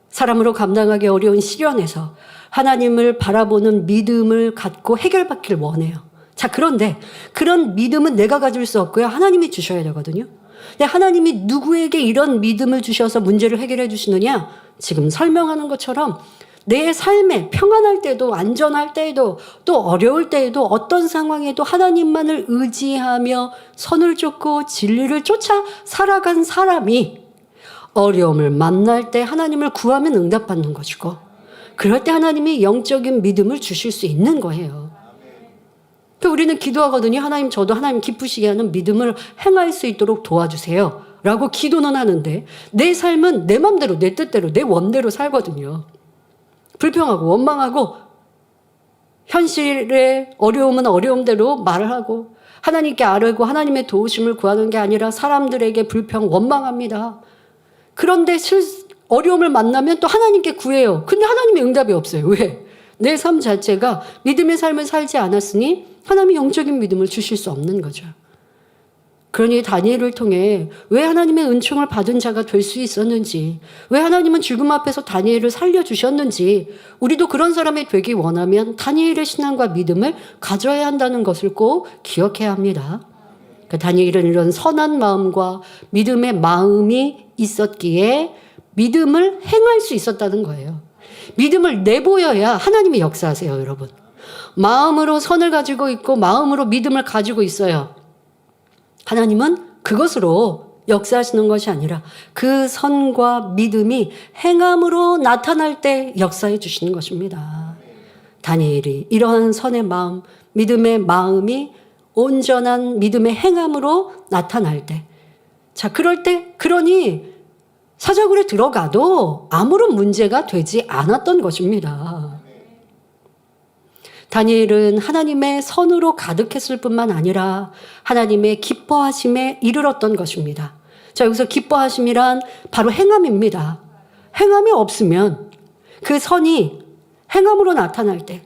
사람으로 감당하기 어려운 시련에서 하나님을 바라보는 믿음을 갖고 해결받기를 원해요. 자, 그런데 그런 믿음은 내가 가질 수 없고요. 하나님이 주셔야 되거든요. 근데 하나님이 누구에게 이런 믿음을 주셔서 문제를 해결해 주시느냐? 지금 설명하는 것처럼 내 삶에 평안할 때도 안전할 때에도 또 어려울 때에도 어떤 상황에도 하나님만을 의지하며 선을 쫓고 진리를 쫓아 살아간 사람이 어려움을 만날 때 하나님을 구하면 응답받는 것이고 그럴 때 하나님이 영적인 믿음을 주실 수 있는 거예요. 우리는 기도하거든요. 하나님, 저도 하나님 기쁘시게 하는 믿음을 행할 수 있도록 도와주세요 라고 기도는 하는데 내 삶은 내 맘대로 내 뜻대로 내 원대로 살거든요. 불평하고 원망하고 현실의 어려움은 어려움대로 말을 하고 하나님께 아뢰고 하나님의 도우심을 구하는 게 아니라 사람들에게 불평 원망합니다. 그런데 어려움을 만나면 또 하나님께 구해요. 근데 하나님의 응답이 없어요. 왜? 내 삶 자체가 믿음의 삶을 살지 않았으니 하나님이 영적인 믿음을 주실 수 없는 거죠. 그러니 다니엘을 통해 왜 하나님의 은총을 받은 자가 될 수 있었는지, 왜 하나님은 죽음 앞에서 다니엘을 살려주셨는지, 우리도 그런 사람이 되기 원하면 다니엘의 신앙과 믿음을 가져야 한다는 것을 꼭 기억해야 합니다. 다니엘은 이런 선한 마음과 믿음의 마음이 있었기에 믿음을 행할 수 있었다는 거예요. 믿음을 내보여야 하나님이 역사하세요, 여러분. 마음으로 선을 가지고 있고 마음으로 믿음을 가지고 있어요. 하나님은 그것으로 역사하시는 것이 아니라 그 선과 믿음이 행함으로 나타날 때 역사해 주시는 것입니다. 다니엘이 이러한 선의 마음, 믿음의 마음이 온전한 믿음의 행함으로 나타날 때, 자, 그럴 때, 그러니 사자굴에 들어가도 아무런 문제가 되지 않았던 것입니다. 다니엘은 하나님의 선으로 가득했을 뿐만 아니라 하나님의 기뻐하심에 이르렀던 것입니다. 자, 여기서 기뻐하심이란 바로 행함입니다. 행함이 없으면 그 선이 행함으로 나타날 때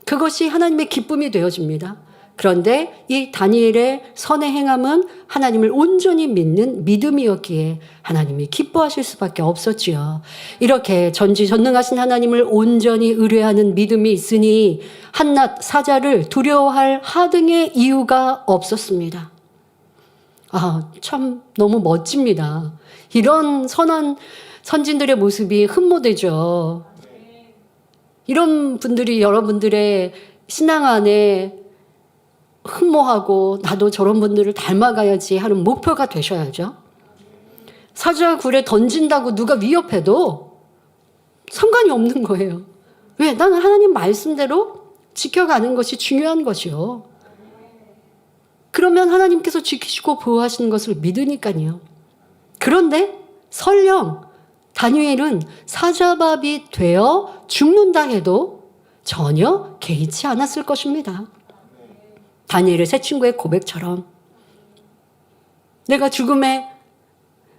그것이 하나님의 기쁨이 되어집니다. 그런데 이 다니엘의 선의 행함은 하나님을 온전히 믿는 믿음이었기에 하나님이 기뻐하실 수밖에 없었지요. 이렇게 전지전능하신 하나님을 온전히 의뢰하는 믿음이 있으니 한낱 사자를 두려워할 하등의 이유가 없었습니다. 아, 참 너무 멋집니다. 이런 선한 선진들의 모습이 흠모되죠. 이런 분들이 여러분들의 신앙 안에 흠모하고 나도 저런 분들을 닮아가야지 하는 목표가 되셔야죠. 사자굴에 던진다고 누가 위협해도 상관이 없는 거예요. 왜? 나는 하나님 말씀대로 지켜가는 것이 중요한 것이요. 그러면 하나님께서 지키시고 보호하시는 것을 믿으니까요. 그런데 설령 다니엘은 사자밥이 되어 죽는다 해도 전혀 개의치 않았을 것입니다. 다니엘의 새 친구의 고백처럼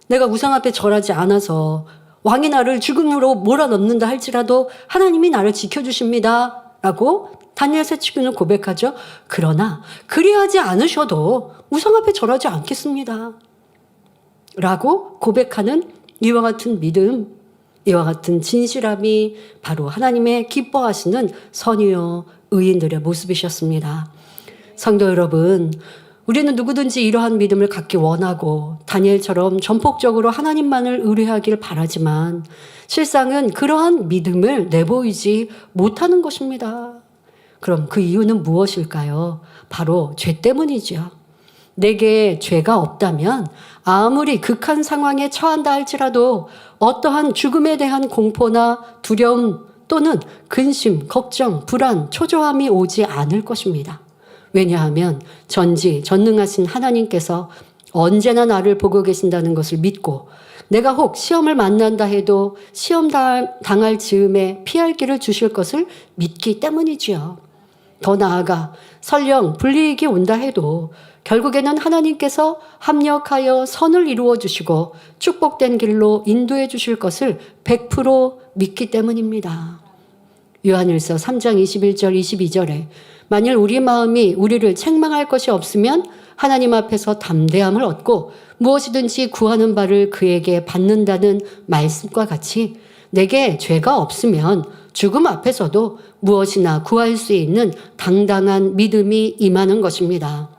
내가 우상 앞에 절하지 않아서 왕이 나를 죽음으로 몰아넣는다 할지라도 하나님이 나를 지켜주십니다 라고 다니엘 새 친구는 고백하죠. 그러나 그리하지 않으셔도 우상 앞에 절하지 않겠습니다 라고 고백하는 이와 같은 믿음, 이와 같은 진실함이 바로 하나님의 기뻐하시는 선유요 의인들의 모습이셨습니다. 성도 여러분, 우리는 누구든지 이러한 믿음을 갖기 원하고 다니엘처럼 전폭적으로 하나님만을 의뢰하길 바라지만 실상은 그러한 믿음을 내보이지 못하는 것입니다. 그럼 그 이유는 무엇일까요? 바로 죄 때문이죠. 내게 죄가 없다면 아무리 극한 상황에 처한다 할지라도 어떠한 죽음에 대한 공포나 두려움 또는 근심, 걱정, 불안, 초조함이 오지 않을 것입니다. 왜냐하면 전능하신 하나님께서 언제나 나를 보고 계신다는 것을 믿고 내가 혹 시험을 만난다 해도 시험 당할 즈음에 피할 길을 주실 것을 믿기 때문이지요. 더 나아가 설령 불이익이 온다 해도 결국에는 하나님께서 합력하여 선을 이루어 주시고 축복된 길로 인도해 주실 것을 100% 믿기 때문입니다. 요한일서 3장 21절 22절에 만일 우리 마음이 우리를 책망할 것이 없으면 하나님 앞에서 담대함을 얻고 무엇이든지 구하는 바를 그에게 받는다는 말씀과 같이 내게 죄가 없으면 죽음 앞에서도 무엇이나 구할 수 있는 당당한 믿음이 임하는 것입니다.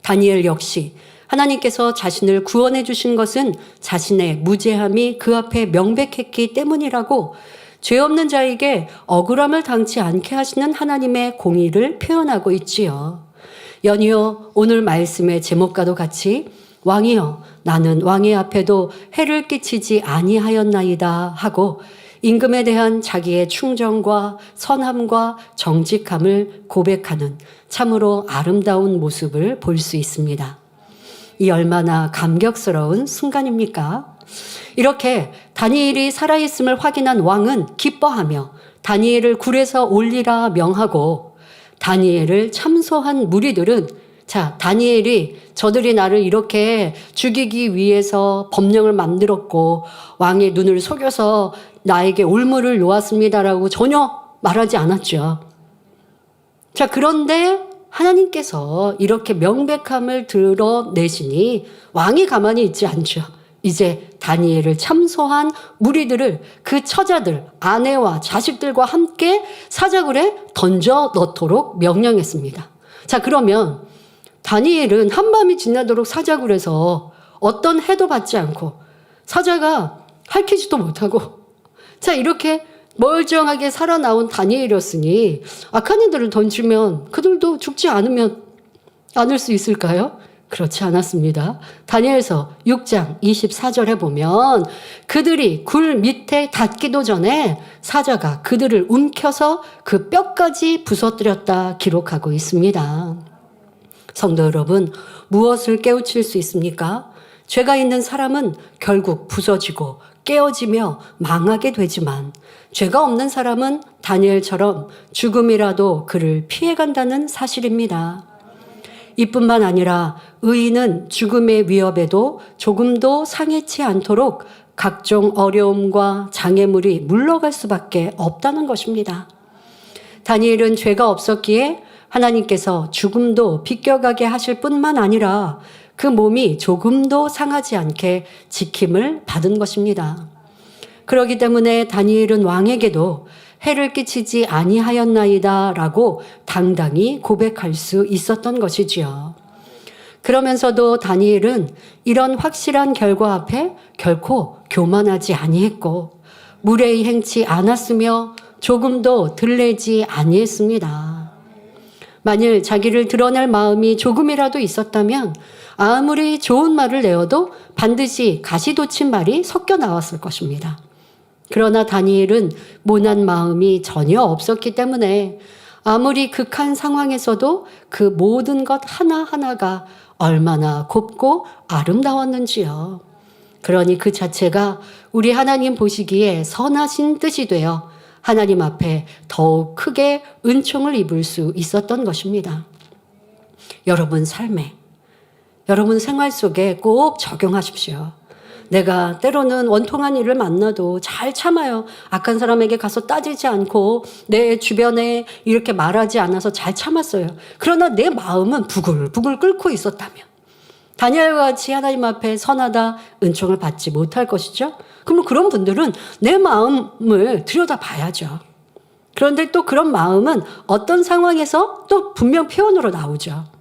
다니엘 역시 하나님께서 자신을 구원해 주신 것은 자신의 무죄함이 그 앞에 명백했기 때문이라고 죄 없는 자에게 억울함을 당치 않게 하시는 하나님의 공의를 표현하고 있지요. 연이어 오늘 말씀의 제목과도 같이 왕이여 나는 왕의 앞에도 해를 끼치지 아니하였나이다 하고 임금에 대한 자기의 충정과 선함과 정직함을 고백하는 참으로 아름다운 모습을 볼 수 있습니다. 이 얼마나 감격스러운 순간입니까? 이렇게 다니엘이 살아있음을 확인한 왕은 기뻐하며 다니엘을 굴에서 올리라 명하고 다니엘을 참소한 무리들은 자, 다니엘이 저들이 나를 이렇게 죽이기 위해서 법령을 만들었고 왕의 눈을 속여서 나에게 올무를 놓았습니다라고 전혀 말하지 않았죠. 자, 그런데 하나님께서 이렇게 명백함을 드러내시니 왕이 가만히 있지 않죠. 이제 다니엘을 참소한 무리들을 그 처자들, 아내와 자식들과 함께 사자굴에 던져 넣도록 명령했습니다. 자, 그러면 다니엘은 한밤이 지나도록 사자굴에서 어떤 해도 받지 않고 사자가 핥히지도 못하고 자, 이렇게 멀쩡하게 살아나온 다니엘이었으니 악한 이들을 던지면 그들도 죽지 않을 수 있을까요? 그렇지 않았습니다. 다니엘서 6장 24절에 보면 그들이 굴 밑에 닿기도 전에 사자가 그들을 움켜서 그 뼈까지 부서뜨렸다 기록하고 있습니다. 성도 여러분, 무엇을 깨우칠 수 있습니까? 죄가 있는 사람은 결국 부서지고 깨어지며 망하게 되지만 죄가 없는 사람은 다니엘처럼 죽음이라도 그를 피해간다는 사실입니다. 이뿐만 아니라 의인은 죽음의 위협에도 조금도 상해치 않도록 각종 어려움과 장애물이 물러갈 수밖에 없다는 것입니다. 다니엘은 죄가 없었기에 하나님께서 죽음도 비껴가게 하실 뿐만 아니라 그 몸이 조금도 상하지 않게 지킴을 받은 것입니다. 그렇기 때문에 다니엘은 왕에게도 해를 끼치지 아니하였나이다 라고 당당히 고백할 수 있었던 것이지요. 그러면서도 다니엘은 이런 확실한 결과 앞에 결코 교만하지 아니했고 무례히 행치 않았으며 조금도 들레지 아니했습니다. 만일 자기를 드러낼 마음이 조금이라도 있었다면 아무리 좋은 말을 내어도 반드시 가시돋친 말이 섞여 나왔을 것입니다. 그러나 다니엘은 모난 마음이 전혀 없었기 때문에 아무리 극한 상황에서도 그 모든 것 하나하나가 얼마나 곱고 아름다웠는지요. 그러니 그 자체가 우리 하나님 보시기에 선하신 뜻이 되어 하나님 앞에 더욱 크게 은총을 입을 수 있었던 것입니다. 여러분 삶에, 여러분 생활 속에 꼭 적용하십시오. 내가 때로는 원통한 일을 만나도 잘 참아요. 악한 사람에게 가서 따지지 않고 내 주변에 이렇게 말하지 않아서 잘 참았어요. 그러나 내 마음은 부글부글 끓고 있었다면 다니엘과 같이 하나님 앞에 선하다 은총을 받지 못할 것이죠. 그러면 그런 분들은 내 마음을 들여다봐야죠. 그런데 또 그런 마음은 어떤 상황에서 또 분명 표현으로 나오죠.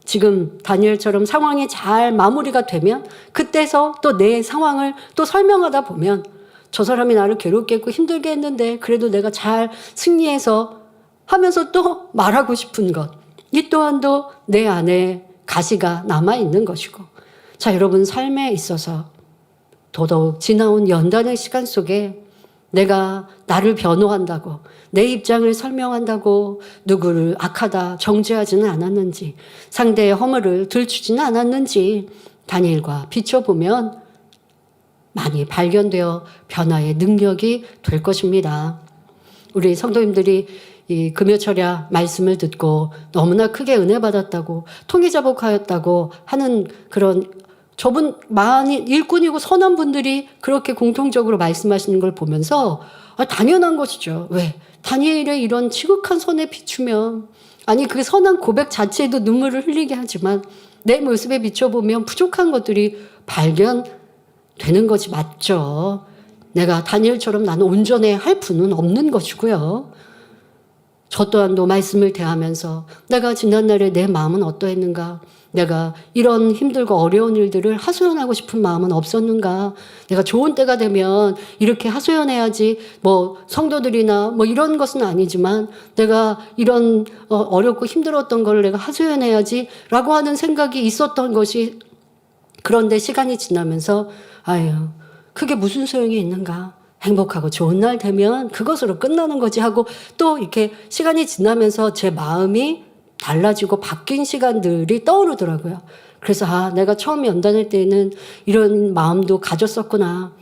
지금 다니엘처럼 상황이 잘 마무리가 되면 그때서 또 내 상황을 또 설명하다 보면 저 사람이 나를 괴롭게 했고 힘들게 했는데 그래도 내가 잘 승리해서 하면서 또 말하고 싶은 것, 이 또한도 내 안에 가시가 남아있는 것이고, 자, 여러분 삶에 있어서 더더욱 지나온 연단의 시간 속에 내가 나를 변호한다고, 내 입장을 설명한다고 누구를 악하다 정죄하지는 않았는지, 상대의 허물을 들추지는 않았는지 다니엘과 비춰보면 많이 발견되어 변화의 능력이 될 것입니다. 우리 성도님들이 이 금요철야 말씀을 듣고 너무나 크게 은혜 받았다고, 통일자복하였다고 하는 그런 저분 많이 일꾼이고 선한 분들이 그렇게 공통적으로 말씀하시는 걸 보면서 당연한 것이죠. 왜? 다니엘의 이런 지극한 선에 비추면, 아니 그 선한 고백 자체에도 눈물을 흘리게 하지만 내 모습에 비춰보면 부족한 것들이 발견되는 것이 맞죠. 내가 다니엘처럼 나는 온전해야 할 분은 없는 것이고요. 저 또한도 말씀을 대하면서 내가 지난날에 내 마음은 어떠했는가, 내가 이런 힘들고 어려운 일들을 하소연하고 싶은 마음은 없었는가, 내가 좋은 때가 되면 이렇게 하소연해야지, 뭐 성도들이나 뭐 이런 것은 아니지만 내가 이런 어렵고 힘들었던 걸 내가 하소연해야지 라고 하는 생각이 있었던 것이, 그런데 시간이 지나면서 아유 그게 무슨 소용이 있는가, 행복하고 좋은 날 되면 그것으로 끝나는 거지 하고 또 이렇게 시간이 지나면서 제 마음이 달라지고 바뀐 시간들이 떠오르더라고요. 그래서 내가 처음 연단할 때는 이런 마음도 가졌었구나.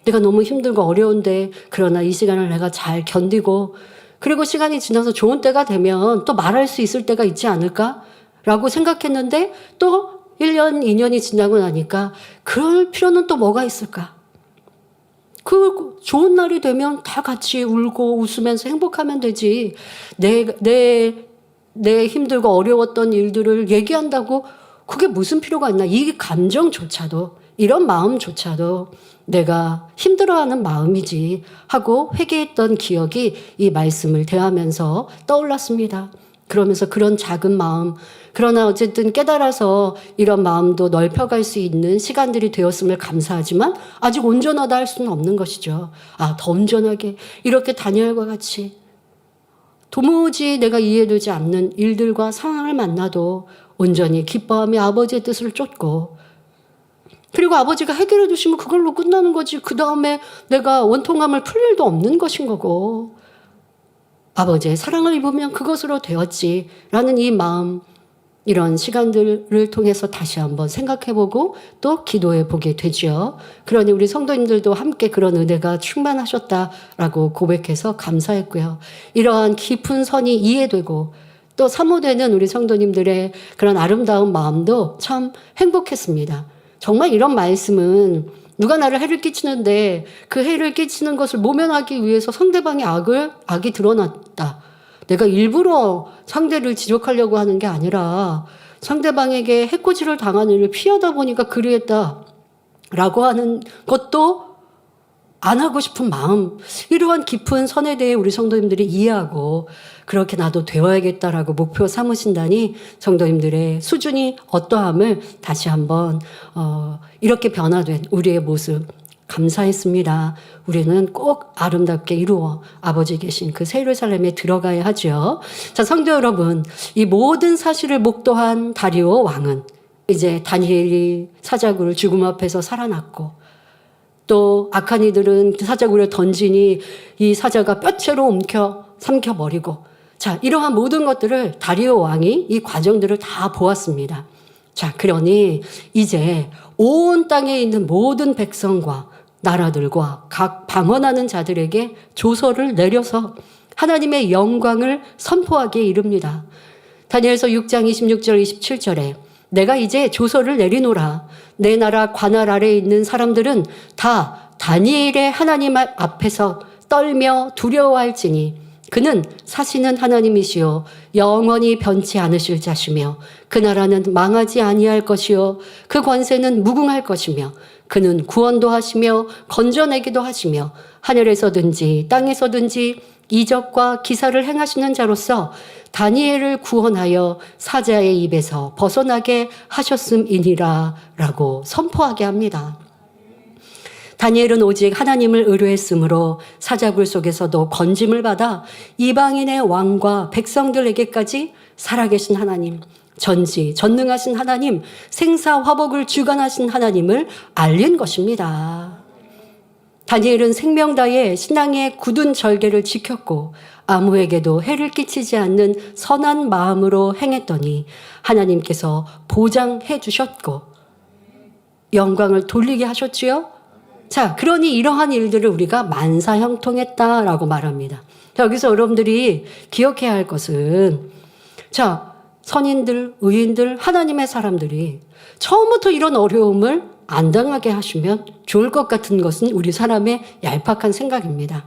내가 너무 힘들고 어려운데 그러나 이 시간을 내가 잘 견디고, 그리고 시간이 지나서 좋은 때가 되면 또 말할 수 있을 때가 있지 않을까라고 생각했는데 또 1년, 2년이 지나고 나니까 그럴 필요는 또 뭐가 있을까? 그 좋은 날이 되면 다 같이 울고 웃으면서 행복하면 되지. 내 힘들고 어려웠던 일들을 얘기한다고 그게 무슨 필요가 있나. 이 감정조차도, 이런 마음조차도 내가 힘들어하는 마음이지 하고 회개했던 기억이 이 말씀을 대하면서 떠올랐습니다. 그러면서 그런 작은 마음, 그러나 어쨌든 깨달아서 이런 마음도 넓혀갈 수 있는 시간들이 되었음을 감사하지만 아직 온전하다 할 수는 없는 것이죠. 더 온전하게 이렇게 다니엘과 같이 도무지 내가 이해되지 않는 일들과 상황을 만나도 온전히 기뻐하며 아버지의 뜻을 쫓고, 그리고 아버지가 해결해 주시면 그걸로 끝나는 거지. 그 다음에 내가 원통함을 풀 일도 없는 것인 거고, 아버지의 사랑을 입으면 그것으로 되었지라는 이 마음, 이런 시간들을 통해서 다시 한번 생각해보고 또 기도해보게 되죠. 그러니 우리 성도님들도 함께 그런 은혜가 충만하셨다라고 고백해서 감사했고요. 이러한 깊은 선이 이해되고 또 사모되는 우리 성도님들의 그런 아름다운 마음도 참 행복했습니다. 정말 이런 말씀은 누가 나를 해를 끼치는데 그 해를 끼치는 것을 모면하기 위해서 상대방의 악이 드러났다. 내가 일부러 상대를 지적하려고 하는 게 아니라 상대방에게 해코지를 당하는 일을 피하다 보니까 그리했다라고 하는 것도 안 하고 싶은 마음, 이러한 깊은 선에 대해 우리 성도님들이 이해하고 그렇게 나도 되어야겠다라고 목표 삼으신다니 성도님들의 수준이 어떠함을 다시 한번 이렇게 변화된 우리의 모습 감사했습니다. 우리는 꼭 아름답게 이루어 아버지 계신 그 새 예루살렘에 들어가야 하죠. 자, 성도 여러분, 이 모든 사실을 목도한 다리오 왕은 이제 다니엘이 사자굴 죽음 앞에서 살아났고, 또 악한 이들은 사자굴에 던지니 이 사자가 뼈채로 삼켜버리고, 자, 이러한 모든 것들을 다리오 왕이 이 과정들을 다 보았습니다. 자, 그러니 이제 온 땅에 있는 모든 백성과 나라들과 각 방언하는 자들에게 조서를 내려서 하나님의 영광을 선포하기에 이릅니다. 다니엘서 6장 26절 27절에 내가 이제 조서를 내리노라. 내 나라 관할 아래에 있는 사람들은 다 다니엘의 하나님 앞에서 떨며 두려워할지니 그는 사시는 하나님이시요 영원히 변치 않으실 자시며 그 나라는 망하지 아니할 것이요 그 권세는 무궁할 것이며 그는 구원도 하시며 건져내기도 하시며 하늘에서든지 땅에서든지 이적과 기사를 행하시는 자로서 다니엘을 구원하여 사자의 입에서 벗어나게 하셨음이니라 라고 선포하게 합니다. 다니엘은 오직 하나님을 의뢰했으므로 사자굴 속에서도 건짐을 받아 이방인의 왕과 백성들에게까지 살아계신 하나님, 전지전능하신 하나님, 생사화복을 주관하신 하나님을 알린 것입니다. 다니엘은 생명다에 신앙의 굳은 절개를 지켰고 아무에게도 해를 끼치지 않는 선한 마음으로 행했더니 하나님께서 보장해 주셨고 영광을 돌리게 하셨지요. 자, 그러니 이러한 일들을 우리가 만사형통했다라고 말합니다. 자, 여기서 여러분들이 기억해야 할 것은 자, 선인들, 의인들, 하나님의 사람들이 처음부터 이런 어려움을 안 당하게 하시면 좋을 것 같은 것은 우리 사람의 얄팍한 생각입니다.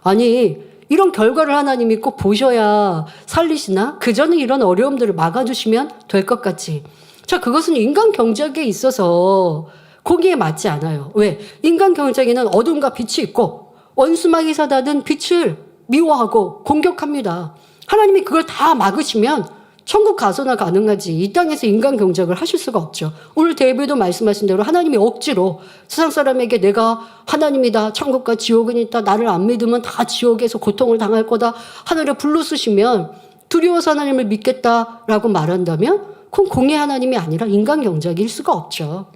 아니, 이런 결과를 하나님이 꼭 보셔야 살리시나? 그 전에 이런 어려움들을 막아주시면 될 것 같지. 자, 그것은 인간 경작에 있어서 거기에 맞지 않아요. 왜? 인간 경작에는 어둠과 빛이 있고 원수마귀 사단은 빛을 미워하고 공격합니다. 하나님이 그걸 다 막으시면 천국 가서나 가능하지 이 땅에서 인간 경작을 하실 수가 없죠. 오늘 데이비도 말씀하신 대로 하나님이 억지로 세상 사람에게 내가 하나님이다, 천국과 지옥은 있다, 나를 안 믿으면 다 지옥에서 고통을 당할 거다, 하늘에 불로 쓰시면 두려워서 하나님을 믿겠다라고 말한다면 그건 공의 하나님이 아니라 인간 경작일 수가 없죠.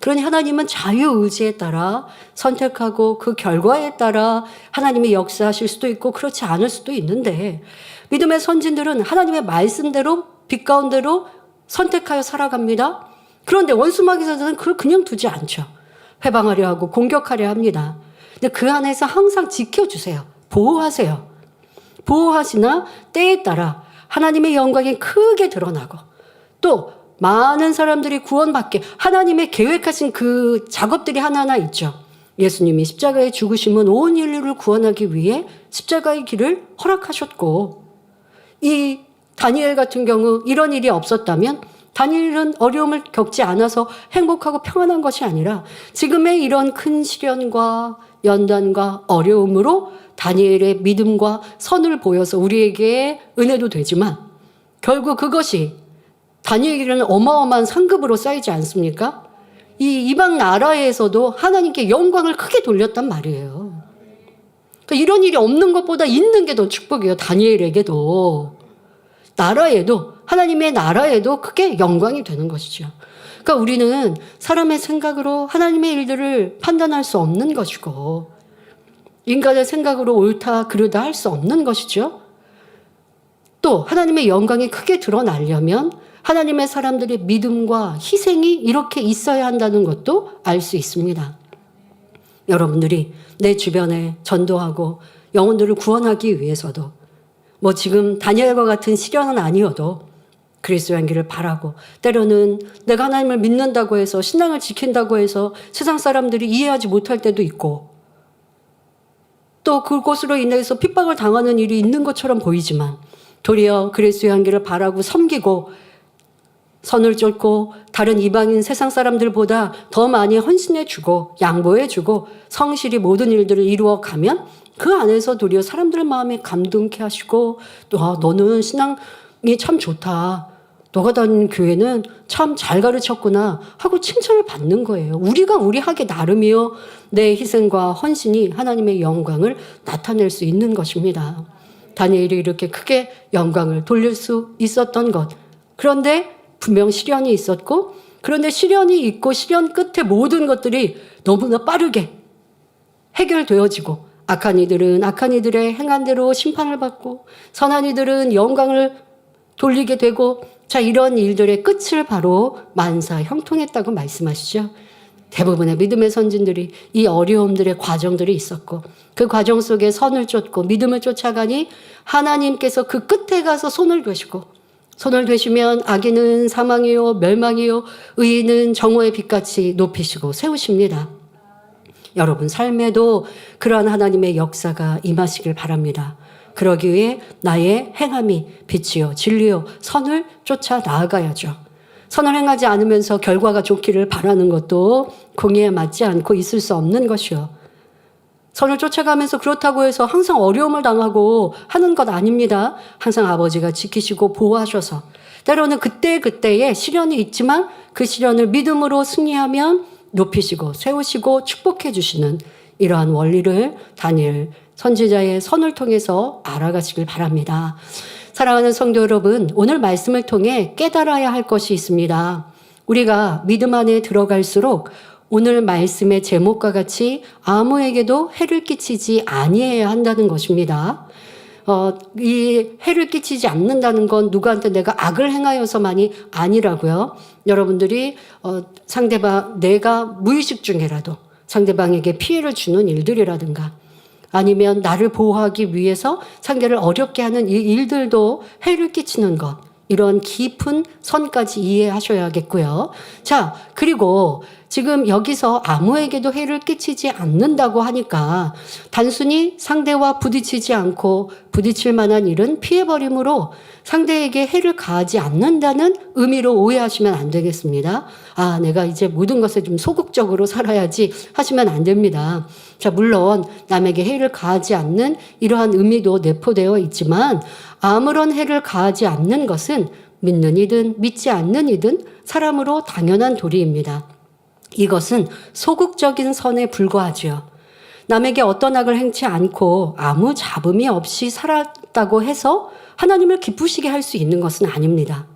그러니 하나님은 자유의지에 따라 선택하고 그 결과에 따라 하나님이 역사하실 수도 있고 그렇지 않을 수도 있는데 믿음의 선진들은 하나님의 말씀대로 빛 가운데로 선택하여 살아갑니다. 그런데 원수마귀 사단은 그걸 그냥 두지 않죠. 회방하려 하고 공격하려 합니다. 근데 그 안에서 항상 지켜주세요. 보호하세요. 보호하시나 때에 따라 하나님의 영광이 크게 드러나고 또 많은 사람들이 구원받게 하나님의 계획하신 그 작업들이 하나하나 있죠. 예수님이 십자가에 죽으심은 온 인류를 구원하기 위해 십자가의 길을 허락하셨고 이 다니엘 같은 경우 이런 일이 없었다면 다니엘은 어려움을 겪지 않아서 행복하고 평안한 것이 아니라 지금의 이런 큰 시련과 연단과 어려움으로 다니엘의 믿음과 선을 보여서 우리에게 은혜도 되지만 결국 그것이 다니엘에게는 어마어마한 상급으로 쌓이지 않습니까? 이 이방 나라에서도 하나님께 영광을 크게 돌렸단 말이에요. 그러니까 이런 일이 없는 것보다 있는 게 더 축복이에요. 다니엘에게도. 나라에도, 하나님의 나라에도 크게 영광이 되는 것이죠. 그러니까 우리는 사람의 생각으로 하나님의 일들을 판단할 수 없는 것이고 인간의 생각으로 옳다 그르다 할 수 없는 것이죠. 또 하나님의 영광이 크게 드러나려면 하나님의 사람들의 믿음과 희생이 이렇게 있어야 한다는 것도 알 수 있습니다. 여러분들이 내 주변에 전도하고 영혼들을 구원하기 위해서도 뭐 지금 다니엘과 같은 시련은 아니어도 그리스도의 향기를 바라고 때로는 내가 하나님을 믿는다고 해서 신앙을 지킨다고 해서 세상 사람들이 이해하지 못할 때도 있고 또 그것으로 인해서 핍박을 당하는 일이 있는 것처럼 보이지만 도리어 그리스도의 향기를 바라고 섬기고 선을 쫓고 다른 이방인 세상 사람들보다 더 많이 헌신해주고 양보해주고 성실히 모든 일들을 이루어가면 그 안에서 도리어 사람들의 마음에 감동케 하시고 또 너는 신앙이 참 좋다. 너가 다니는 교회는 참 잘 가르쳤구나 하고 칭찬을 받는 거예요. 우리가 우리 하기 나름이요. 내 희생과 헌신이 하나님의 영광을 나타낼 수 있는 것입니다. 다니엘이 이렇게 크게 영광을 돌릴 수 있었던 것. 그런데 분명 시련이 있었고 그런데 시련이 있고 시련 끝에 모든 것들이 너무나 빠르게 해결되어지고 악한 이들은 악한 이들의 행한 대로 심판을 받고 선한 이들은 영광을 돌리게 되고 자 이런 일들의 끝을 바로 만사 형통했다고 말씀하시죠. 대부분의 믿음의 선진들이 이 어려움들의 과정들이 있었고 그 과정 속에 선을 쫓고 믿음을 쫓아가니 하나님께서 그 끝에 가서 손을 드시고 손을 대시면 악인은 사망이요 멸망이요 의인은 정오의 빛같이 높이시고 세우십니다. 여러분 삶에도 그러한 하나님의 역사가 임하시길 바랍니다. 그러기 위해 나의 행함이 빛이요 진리요 선을 쫓아 나아가야죠. 선을 행하지 않으면서 결과가 좋기를 바라는 것도 공의에 맞지 않고 있을 수 없는 것이요. 선을 쫓아가면서 그렇다고 해서 항상 어려움을 당하고 하는 것 아닙니다. 항상 아버지가 지키시고 보호하셔서 때로는 그때그때의 시련이 있지만 그 시련을 믿음으로 승리하면 높이시고 세우시고 축복해 주시는 이러한 원리를 다니엘 선지자의 선을 통해서 알아가시길 바랍니다. 사랑하는 성도 여러분, 오늘 말씀을 통해 깨달아야 할 것이 있습니다. 우리가 믿음 안에 들어갈수록 오늘 말씀의 제목과 같이 아무에게도 해를 끼치지 아니해야 한다는 것입니다. 이 해를 끼치지 않는다는 건 누구한테 내가 악을 행하여서만이 아니라고요. 여러분들이 상대방 내가 무의식 중에라도 상대방에게 피해를 주는 일들이라든가 아니면 나를 보호하기 위해서 상대를 어렵게 하는 이 일들도 해를 끼치는 것. 이런 깊은 선까지 이해하셔야겠고요. 자, 그리고 지금 여기서 아무에게도 해를 끼치지 않는다고 하니까 단순히 상대와 부딪히지 않고 부딪힐 만한 일은 피해버림으로 상대에게 해를 가하지 않는다는 의미로 오해하시면 안 되겠습니다. 아, 내가 이제 모든 것에 좀 소극적으로 살아야지 하시면 안 됩니다. 자, 물론 남에게 해를 가하지 않는 이러한 의미도 내포되어 있지만 아무런 해를 가하지 않는 것은 믿는 이든 믿지 않는 이든 사람으로 당연한 도리입니다. 이것은 소극적인 선에 불과하지요. 남에게 어떤 악을 행치 않고 아무 잡음이 없이 살았다고 해서 하나님을 기쁘시게 할 수 있는 것은 아닙니다.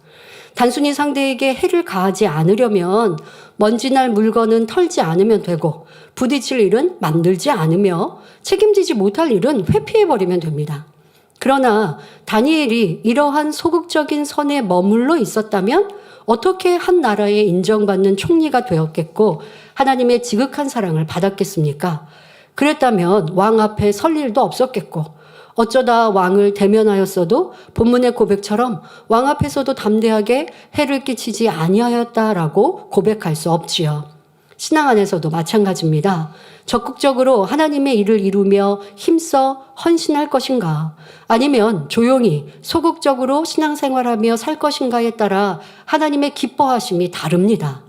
단순히 상대에게 해를 가하지 않으려면 먼지날 물건은 털지 않으면 되고 부딪힐 일은 만들지 않으며 책임지지 못할 일은 회피해버리면 됩니다. 그러나 다니엘이 이러한 소극적인 선에 머물러 있었다면 어떻게 한 나라에 인정받는 총리가 되었겠고 하나님의 지극한 사랑을 받았겠습니까? 그랬다면 왕 앞에 설 일도 없었겠고 어쩌다 왕을 대면하였어도 본문의 고백처럼 왕 앞에서도 담대하게 해를 끼치지 아니하였다라고 고백할 수 없지요. 신앙 안에서도 마찬가지입니다. 적극적으로 하나님의 일을 이루며 힘써 헌신할 것인가 아니면 조용히 소극적으로 신앙생활하며 살 것인가에 따라 하나님의 기뻐하심이 다릅니다.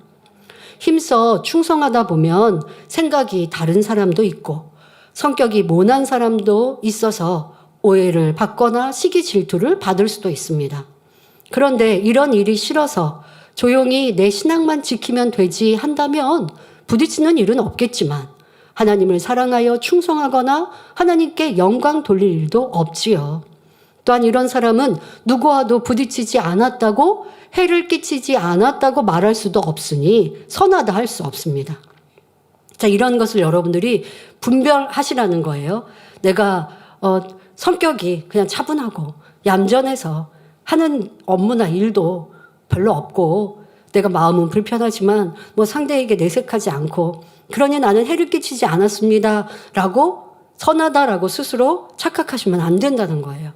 힘써 충성하다 보면 생각이 다른 사람도 있고 성격이 모난 사람도 있어서 오해를 받거나 시기 질투를 받을 수도 있습니다. 그런데 이런 일이 싫어서 조용히 내 신앙만 지키면 되지 한다면 부딪히는 일은 없겠지만 하나님을 사랑하여 충성하거나 하나님께 영광 돌릴 일도 없지요. 또한 이런 사람은 누구와도 부딪히지 않았다고 해를 끼치지 않았다고 말할 수도 없으니 선하다 할 수 없습니다. 자, 이런 것을 여러분들이 분별하시라는 거예요. 내가 성격이 그냥 차분하고 얌전해서 하는 업무나 일도 별로 없고 내가 마음은 불편하지만 뭐 상대에게 내색하지 않고 그러니 나는 해를 끼치지 않았습니다 라고 선하다라고 스스로 착각하시면 안 된다는 거예요.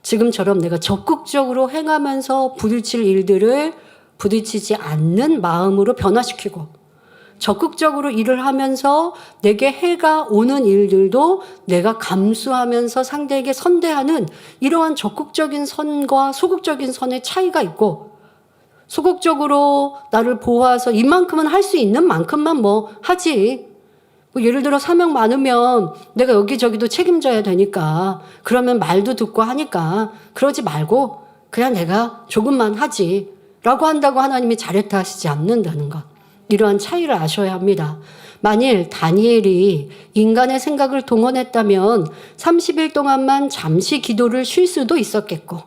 지금처럼 내가 적극적으로 행하면서 부딪힐 일들을 부딪히지 않는 마음으로 변화시키고 적극적으로 일을 하면서 내게 해가 오는 일들도 내가 감수하면서 상대에게 선대하는 이러한 적극적인 선과 소극적인 선의 차이가 있고 소극적으로 나를 보호해서 이만큼은 할 수 있는 만큼만 뭐 하지. 뭐 예를 들어 사명 많으면 내가 여기저기도 책임져야 되니까 그러면 말도 듣고 하니까 그러지 말고 그냥 내가 조금만 하지 라고 한다고 하나님이 잘했다 하시지 않는다는 것. 이러한 차이를 아셔야 합니다. 만일 다니엘이 인간의 생각을 동원했다면 30일 동안만 잠시 기도를 쉴 수도 있었겠고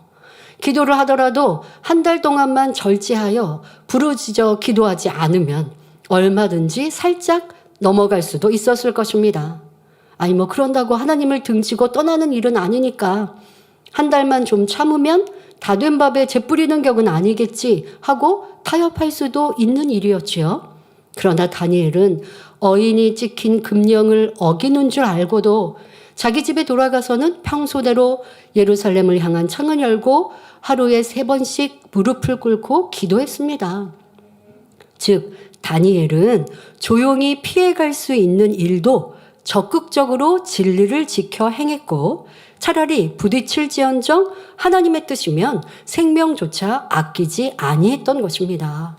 기도를 하더라도 한 달 동안만 절제하여 부르짖어 기도하지 않으면 얼마든지 살짝 넘어갈 수도 있었을 것입니다. 아니 뭐 그런다고 하나님을 등지고 떠나는 일은 아니니까 한 달만 좀 참으면 다 된 밥에 재 뿌리는 격은 아니겠지 하고 타협할 수도 있는 일이었지요. 그러나 다니엘은 어인이 찍힌 금령을 어기는 줄 알고도 자기 집에 돌아가서는 평소대로 예루살렘을 향한 창을 열고 하루에 3번씩 무릎을 꿇고 기도했습니다. 즉 다니엘은 조용히 피해갈 수 있는 일도 적극적으로 진리를 지켜 행했고 차라리 부딪힐지언정 하나님의 뜻이면 생명조차 아끼지 아니했던 것입니다.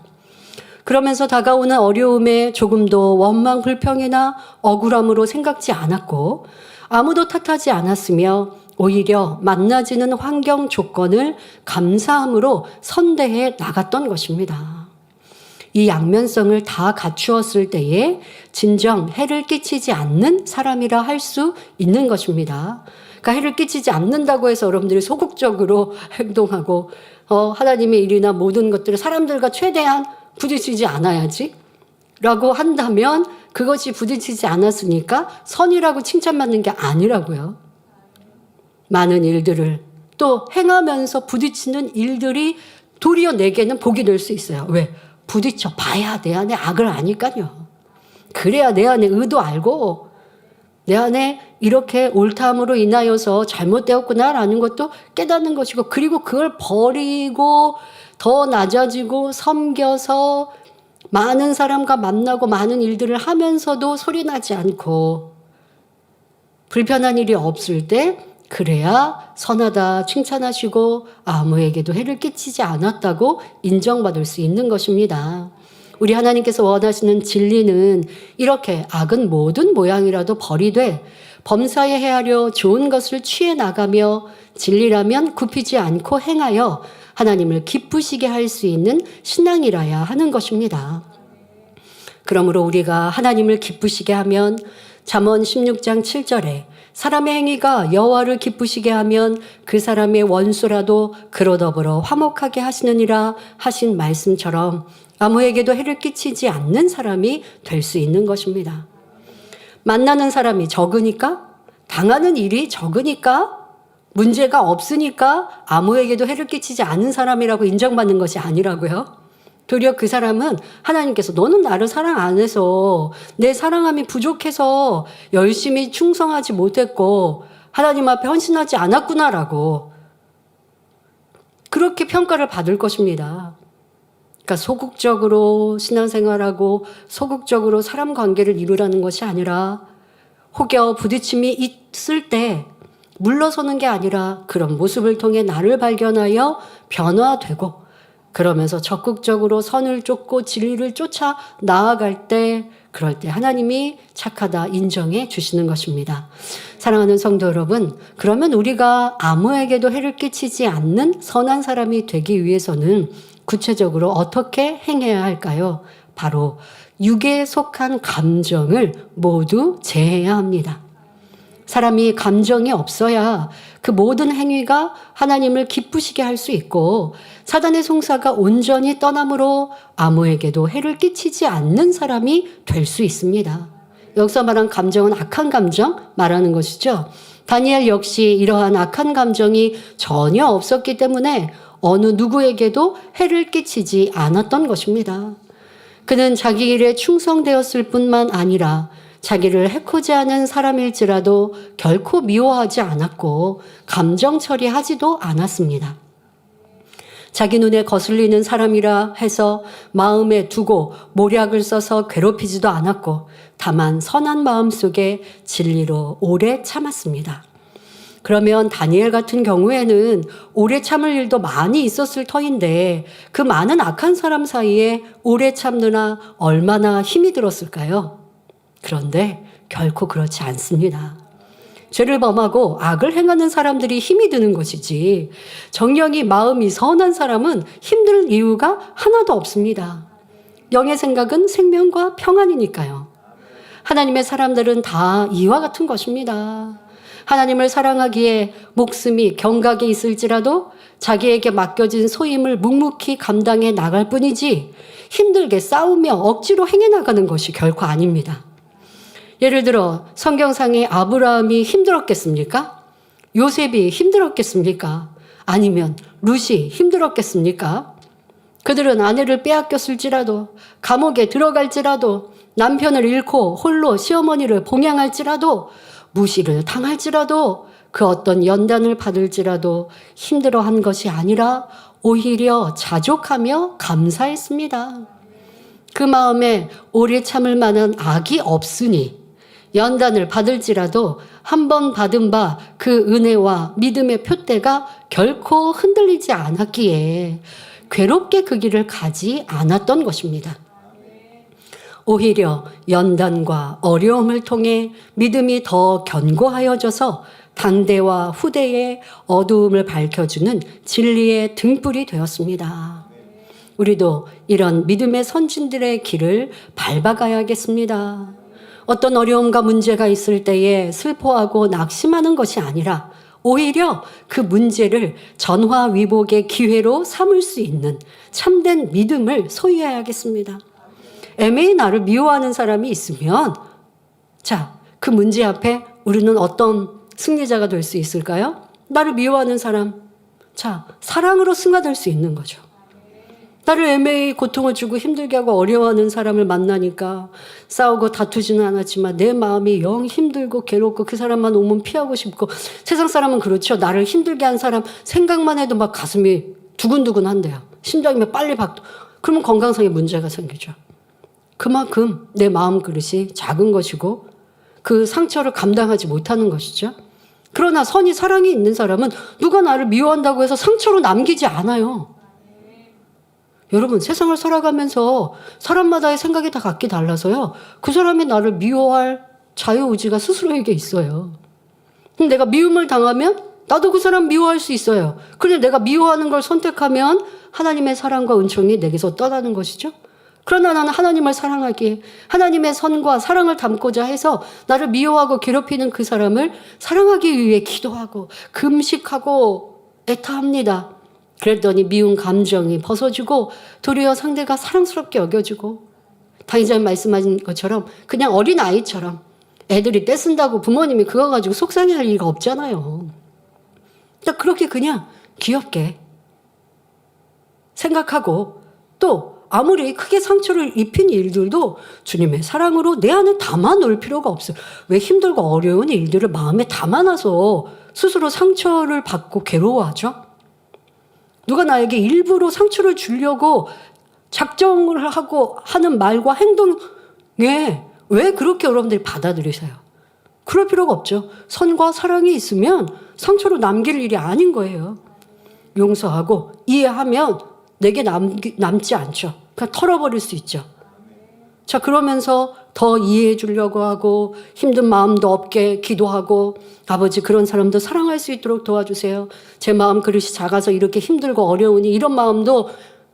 그러면서 다가오는 어려움에 조금도 원망 불평이나 억울함으로 생각지 않았고 아무도 탓하지 않았으며 오히려 만나지는 환경 조건을 감사함으로 선대해 나갔던 것입니다. 이 양면성을 다 갖추었을 때에 진정 해를 끼치지 않는 사람이라 할 수 있는 것입니다. 그러니까 해를 끼치지 않는다고 해서 여러분들이 소극적으로 행동하고 하나님의 일이나 모든 것들을 사람들과 최대한 부딪히지 않아야지 라고 한다면 그것이 부딪히지 않았으니까 선이라고 칭찬받는 게 아니라고요. 많은 일들을 또 행하면서 부딪히는 일들이 도리어 내게는 복이 될 수 있어요. 왜? 부딪혀 봐야 내 안에 악을 아니까요. 그래야 내 안에 의도 알고 내 안에 이렇게 옳다함으로 인하여서 잘못되었구나라는 것도 깨닫는 것이고 그리고 그걸 버리고 더 낮아지고 섬겨서 많은 사람과 만나고 많은 일들을 하면서도 소리나지 않고 불편한 일이 없을 때 그래야 선하다 칭찬하시고 아무에게도 해를 끼치지 않았다고 인정받을 수 있는 것입니다. 우리 하나님께서 원하시는 진리는 이렇게 악은 모든 모양이라도 버리되 범사에 헤아려 좋은 것을 취해 나가며 진리라면 굽히지 않고 행하여 하나님을 기쁘시게 할 수 있는 신앙이라야 하는 것입니다. 그러므로 우리가 하나님을 기쁘시게 하면 잠언 16장 7절에 사람의 행위가 여호와를 기쁘시게 하면 그 사람의 원수라도 그로 더불어 화목하게 하시느니라 하신 말씀처럼 아무에게도 해를 끼치지 않는 사람이 될 수 있는 것입니다. 만나는 사람이 적으니까 당하는 일이 적으니까 문제가 없으니까 아무에게도 해를 끼치지 않은 사람이라고 인정받는 것이 아니라고요. 도리어 그 사람은 하나님께서 너는 나를 사랑 안 해서 내 사랑함이 부족해서 열심히 충성하지 못했고 하나님 앞에 헌신하지 않았구나라고 그렇게 평가를 받을 것입니다. 그러니까 소극적으로 신앙생활하고 소극적으로 사람 관계를 이루라는 것이 아니라 혹여 부딪힘이 있을 때 물러서는 게 아니라 그런 모습을 통해 나를 발견하여 변화되고 그러면서 적극적으로 선을 쫓고 진리를 쫓아 나아갈 때 그럴 때 하나님이 착하다 인정해 주시는 것입니다. 사랑하는 성도 여러분, 그러면 우리가 아무에게도 해를 끼치지 않는 선한 사람이 되기 위해서는 구체적으로 어떻게 행해야 할까요? 바로 육에 속한 감정을 모두 제해야 합니다. 사람이 감정이 없어야 그 모든 행위가 하나님을 기쁘시게 할 수 있고 사단의 송사가 온전히 떠남으로 아무에게도 해를 끼치지 않는 사람이 될 수 있습니다. 여기서 말한 감정은 악한 감정 말하는 것이죠. 다니엘 역시 이러한 악한 감정이 전혀 없었기 때문에 어느 누구에게도 해를 끼치지 않았던 것입니다. 그는 자기 일에 충성되었을 뿐만 아니라 자기를 해코지 하는 사람일지라도 결코 미워하지 않았고 감정 처리하지도 않았습니다. 자기 눈에 거슬리는 사람이라 해서 마음에 두고 모략을 써서 괴롭히지도 않았고 다만 선한 마음 속에 진리로 오래 참았습니다. 그러면 다니엘 같은 경우에는 오래 참을 일도 많이 있었을 터인데 그 많은 악한 사람 사이에 오래 참느라 얼마나 힘이 들었을까요? 그런데 결코 그렇지 않습니다. 죄를 범하고 악을 행하는 사람들이 힘이 드는 것이지 정령이 마음이 선한 사람은 힘들 이유가 하나도 없습니다. 영의 생각은 생명과 평안이니까요. 하나님의 사람들은 다 이와 같은 것입니다. 하나님을 사랑하기에 목숨이 경각에 있을지라도 자기에게 맡겨진 소임을 묵묵히 감당해 나갈 뿐이지 힘들게 싸우며 억지로 행해 나가는 것이 결코 아닙니다. 예를 들어 성경상의 아브라함이 힘들었겠습니까? 요셉이 힘들었겠습니까? 아니면 룻이 힘들었겠습니까? 그들은 아내를 빼앗겼을지라도, 감옥에 들어갈지라도, 남편을 잃고 홀로 시어머니를 봉양할지라도, 무시를 당할지라도, 그 어떤 연단을 받을지라도 힘들어한 것이 아니라 오히려 자족하며 감사했습니다. 그 마음에 오래 참을 만한 악이 없으니 연단을 받을지라도 한 번 받은 바 그 은혜와 믿음의 표대가 결코 흔들리지 않았기에 괴롭게 그 길을 가지 않았던 것입니다. 오히려 연단과 어려움을 통해 믿음이 더 견고하여져서 당대와 후대의 어두움을 밝혀주는 진리의 등불이 되었습니다. 우리도 이런 믿음의 선진들의 길을 밟아가야겠습니다. 어떤 어려움과 문제가 있을 때에 슬퍼하고 낙심하는 것이 아니라 오히려 그 문제를 전화위복의 기회로 삼을 수 있는 참된 믿음을 소유해야겠습니다. 애매히 나를 미워하는 사람이 있으면 자, 그 문제 앞에 우리는 어떤 승리자가 될 수 있을까요? 나를 미워하는 사람, 자, 사랑으로 승화될 수 있는 거죠. 나를 애매히 고통을 주고 힘들게 하고 어려워하는 사람을 만나니까 싸우고 다투지는 않았지만 내 마음이 영 힘들고 괴롭고 그 사람만 오면 피하고 싶고, 세상 사람은 그렇죠. 나를 힘들게 한 사람 생각만 해도 막 가슴이 두근두근 한대요. 심장이 빨리 박도. 그러면 건강상의 문제가 생기죠. 그만큼 내 마음 그릇이 작은 것이고 그 상처를 감당하지 못하는 것이죠. 그러나 선이 사랑이 있는 사람은 누가 나를 미워한다고 해서 상처로 남기지 않아요. 여러분, 세상을 살아가면서 사람마다의 생각이 다 각기 달라서요. 그 사람이 나를 미워할 자유의지가 스스로에게 있어요. 그럼 내가 미움을 당하면 나도 그 사람 미워할 수 있어요. 그런데 내가 미워하는 걸 선택하면 하나님의 사랑과 은총이 내게서 떠나는 것이죠. 그러나 나는 하나님을 사랑하기에 하나님의 선과 사랑을 담고자 해서 나를 미워하고 괴롭히는 그 사람을 사랑하기 위해 기도하고 금식하고 애타합니다. 그랬더니 미운 감정이 벗어지고 도리어 상대가 사랑스럽게 여겨지고, 당의자님 말씀하신 것처럼 그냥 어린아이처럼 애들이 떼쓴다고 부모님이 그거 가지고 속상해할 리가 없잖아요. 그렇게 그냥 귀엽게 생각하고, 또 아무리 크게 상처를 입힌 일들도 주님의 사랑으로 내 안에 담아놓을 필요가 없어요. 왜 힘들고 어려운 일들을 마음에 담아놔서 스스로 상처를 받고 괴로워하죠? 누가 나에게 일부러 상처를 주려고 작정을 하고 하는 말과 행동에 왜 그렇게 여러분들이 받아들이세요? 그럴 필요가 없죠. 선과 사랑이 있으면 상처로 남길 일이 아닌 거예요. 용서하고 이해하면 내게 남지 않죠. 그냥 털어버릴 수 있죠. 자, 그러면서 더 이해해 주려고 하고 힘든 마음도 없게 기도하고, 아버지 그런 사람도 사랑할 수 있도록 도와주세요. 제 마음 그릇이 작아서 이렇게 힘들고 어려우니 이런 마음도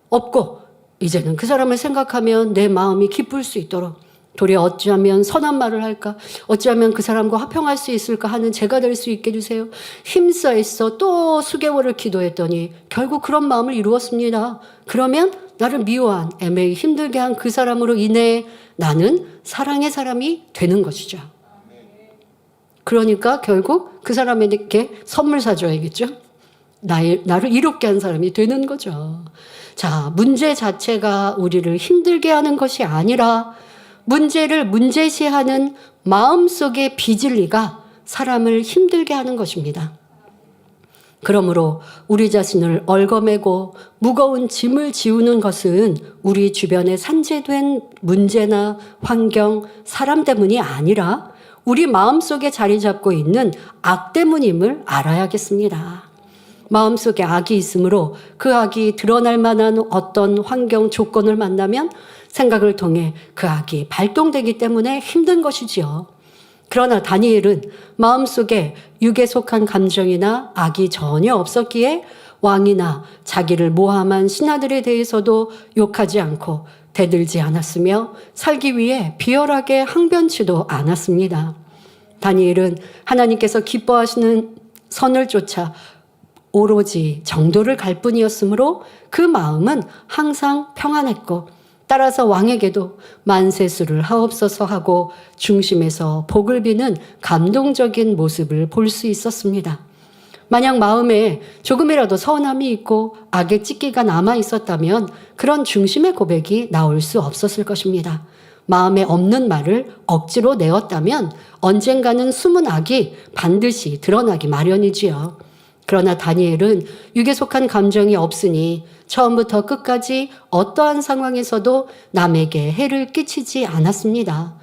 없고 이제는 그 사람을 생각하면 내 마음이 기쁠 수 있도록, 도리어 어찌하면 선한 말을 할까, 어찌하면 그 사람과 화평할 수 있을까 하는 제가 될 수 있게 해주세요. 힘써있어 또 수개월을 기도했더니 결국 그런 마음을 이루었습니다. 그러면 나를 미워한, 애매히 힘들게 한 그 사람으로 인해 나는 사랑의 사람이 되는 것이죠. 그러니까 결국 그 사람에게 선물 사줘야겠죠. 나를 이롭게 한 사람이 되는 거죠. 자, 문제 자체가 우리를 힘들게 하는 것이 아니라 문제를 문제시하는 마음속의 비진리가 사람을 힘들게 하는 것입니다. 그러므로 우리 자신을 얽어매고 무거운 짐을 지우는 것은 우리 주변에 산재된 문제나 환경, 사람 때문이 아니라 우리 마음속에 자리 잡고 있는 악 때문임을 알아야겠습니다. 마음속에 악이 있으므로 그 악이 드러날 만한 어떤 환경, 조건을 만나면 생각을 통해 그 악이 발동되기 때문에 힘든 것이지요. 그러나 다니엘은 마음속에 육에 속한 감정이나 악이 전혀 없었기에 왕이나 자기를 모함한 신하들에 대해서도 욕하지 않고 대들지 않았으며 살기 위해 비열하게 항변치도 않았습니다. 다니엘은 하나님께서 기뻐하시는 선을 쫓아 오로지 정도를 갈 뿐이었으므로 그 마음은 항상 평안했고 따라서 왕에게도 만세수를 하옵소서 하고 중심에서 복을 비는 감동적인 모습을 볼 수 있었습니다. 만약 마음에 조금이라도 서운함이 있고 악의 찢기가 남아 있었다면 그런 중심의 고백이 나올 수 없었을 것입니다. 마음에 없는 말을 억지로 내었다면 언젠가는 숨은 악이 반드시 드러나기 마련이지요. 그러나 다니엘은 육에 속한 감정이 없으니 처음부터 끝까지 어떠한 상황에서도 남에게 해를 끼치지 않았습니다.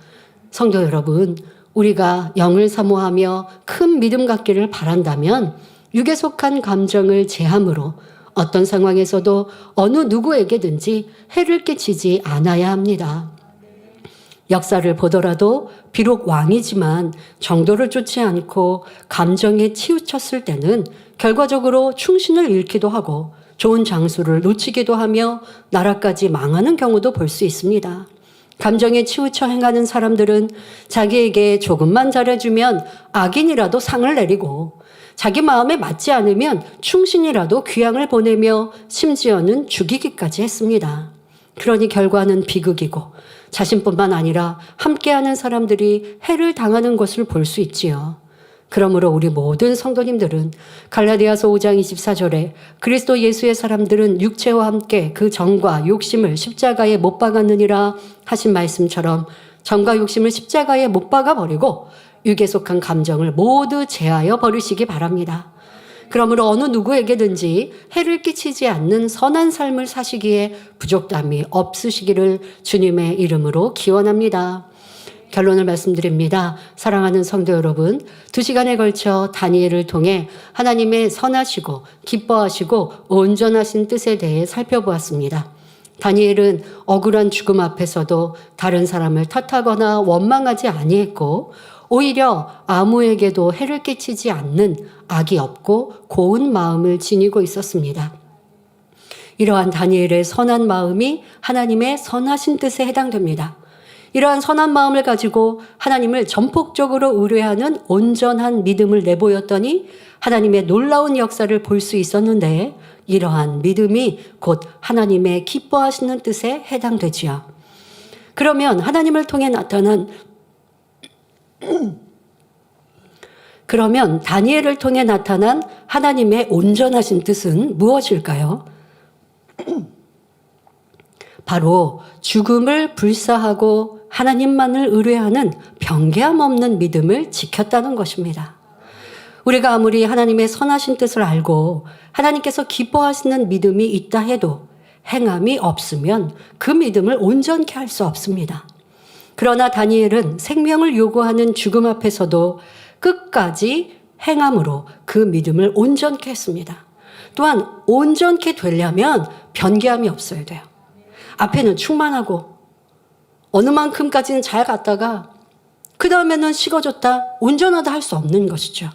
성도 여러분, 우리가 영을 사모하며 큰 믿음 갖기를 바란다면 육에 속한 감정을 제함으로 어떤 상황에서도 어느 누구에게든지 해를 끼치지 않아야 합니다. 역사를 보더라도 비록 왕이지만 정도를 쫓지 않고 감정에 치우쳤을 때는 결과적으로 충신을 잃기도 하고 좋은 장수를 놓치기도 하며 나라까지 망하는 경우도 볼 수 있습니다. 감정에 치우쳐 행하는 사람들은 자기에게 조금만 잘해주면 악인이라도 상을 내리고 자기 마음에 맞지 않으면 충신이라도 귀양을 보내며 심지어는 죽이기까지 했습니다. 그러니 결과는 비극이고 자신뿐만 아니라 함께하는 사람들이 해를 당하는 것을 볼 수 있지요. 그러므로 우리 모든 성도님들은 갈라디아서 5장 24절에 그리스도 예수의 사람들은 육체와 함께 그 정과 욕심을 십자가에 못 박았느니라 하신 말씀처럼 정과 욕심을 십자가에 못 박아버리고 육에 속한 감정을 모두 제하여 버리시기 바랍니다. 그러므로 어느 누구에게든지 해를 끼치지 않는 선한 삶을 사시기에 부족함이 없으시기를 주님의 이름으로 기원합니다. 결론을 말씀드립니다. 사랑하는 성도 여러분, 2시간에 걸쳐 다니엘을 통해 하나님의 선하시고 기뻐하시고 온전하신 뜻에 대해 살펴보았습니다. 다니엘은 억울한 죽음 앞에서도 다른 사람을 탓하거나 원망하지 아니했고 오히려 아무에게도 해를 끼치지 않는 악이 없고 고운 마음을 지니고 있었습니다. 이러한 다니엘의 선한 마음이 하나님의 선하신 뜻에 해당됩니다. 이러한 선한 마음을 가지고 하나님을 전폭적으로 의뢰하는 온전한 믿음을 내보였더니 하나님의 놀라운 역사를 볼 수 있었는데 이러한 믿음이 곧 하나님의 기뻐하시는 뜻에 해당되지요. 그러면 하나님을 통해 나타난 그러면 다니엘을 통해 나타난 하나님의 온전하신 뜻은 무엇일까요? 바로 죽음을 불사하고 하나님만을 의뢰하는 변개함 없는 믿음을 지켰다는 것입니다. 우리가 아무리 하나님의 선하신 뜻을 알고 하나님께서 기뻐하시는 믿음이 있다 해도 행함이 없으면 그 믿음을 온전케 할 수 없습니다. 그러나 다니엘은 생명을 요구하는 죽음 앞에서도 끝까지 행함으로 그 믿음을 온전케 했습니다. 또한 온전케 되려면 변개함이 없어야 돼요. 앞에는 충만하고 어느 만큼까지는 잘 갔다가 그 다음에는 식어졌다, 온전하다 할 수 없는 것이죠.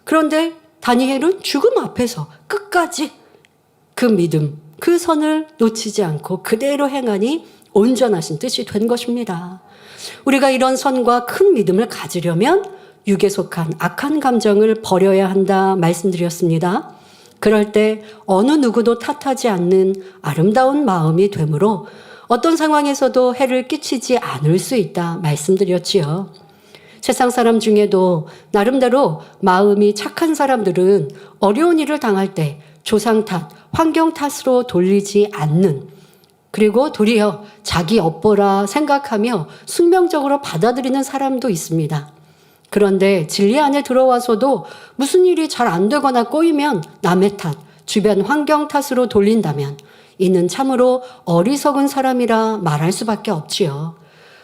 그런데 다니엘은 죽음 앞에서 끝까지 그 믿음, 그 선을 놓치지 않고 그대로 행하니 온전하신 뜻이 된 것입니다. 우리가 이런 선과 큰 믿음을 가지려면 육에 속한 악한 감정을 버려야 한다 말씀드렸습니다. 그럴 때 어느 누구도 탓하지 않는 아름다운 마음이 되므로 어떤 상황에서도 해를 끼치지 않을 수 있다 말씀드렸지요. 세상 사람 중에도 나름대로 마음이 착한 사람들은 어려운 일을 당할 때 조상 탓, 환경 탓으로 돌리지 않는, 그리고 도리어 자기 업보라 생각하며 숙명적으로 받아들이는 사람도 있습니다. 그런데 진리 안에 들어와서도 무슨 일이 잘 안 되거나 꼬이면 남의 탓, 주변 환경 탓으로 돌린다면 이는 참으로 어리석은 사람이라 말할 수밖에 없지요.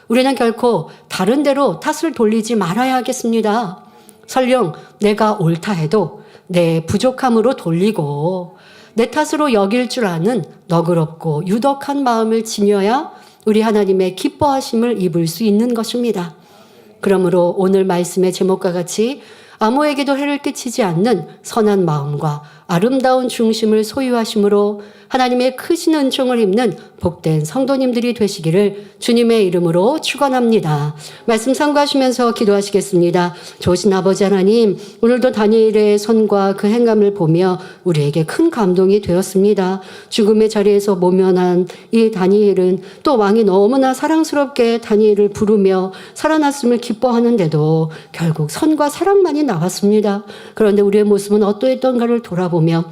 우리는 결코 다른 데로 탓을 돌리지 말아야 하겠습니다. 설령 내가 옳다 해도 내 부족함으로 돌리고 내 탓으로 여길 줄 아는 너그럽고 유덕한 마음을 지녀야 우리 하나님의 기뻐하심을 입을 수 있는 것입니다. 그러므로 오늘 말씀의 제목과 같이 아무에게도 해를 끼치지 않는 선한 마음과 아름다운 중심을 소유하심으로 하나님의 크신 은총을 입는 복된 성도님들이 되시기를 주님의 이름으로 축원합니다. 말씀 상고하시면서 기도하시겠습니다. 좋으신 아버지 하나님, 오늘도 다니엘의 선과 그 행함을 보며 우리에게 큰 감동이 되었습니다. 죽음의 자리에서 모면한 이 다니엘은 또 왕이 너무나 사랑스럽게 다니엘을 부르며 살아났음을 기뻐하는데도 결국 선과 사랑만이 나왔습니다. 그런데 우리의 모습은 어떠했던가를 돌아보며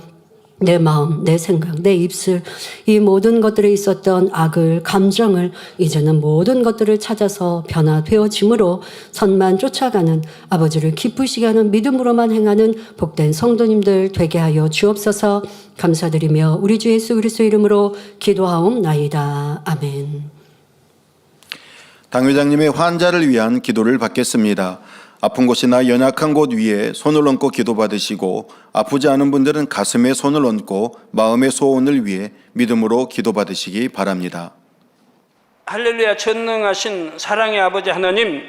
내 마음, 내 생각, 내 입술, 이 모든 것들에 있었던 악을, 감정을 이제는 모든 것들을 찾아서 변화되어짐으로 선만 쫓아가는 아버지를 기쁘시게 하는 믿음으로만 행하는 복된 성도님들 되게 하여 주옵소서. 감사드리며 우리 주 예수 그리스도 이름으로 기도하옵나이다. 아멘. 당회장님의 환자를 위한 기도를 받겠습니다. 아픈 곳이나 연약한 곳 위에 손을 얹고 기도받으시고 아프지 않은 분들은 가슴에 손을 얹고 마음의 소원을 위해 믿음으로 기도받으시기 바랍니다. 할렐루야. 전능하신 사랑의 아버지 하나님,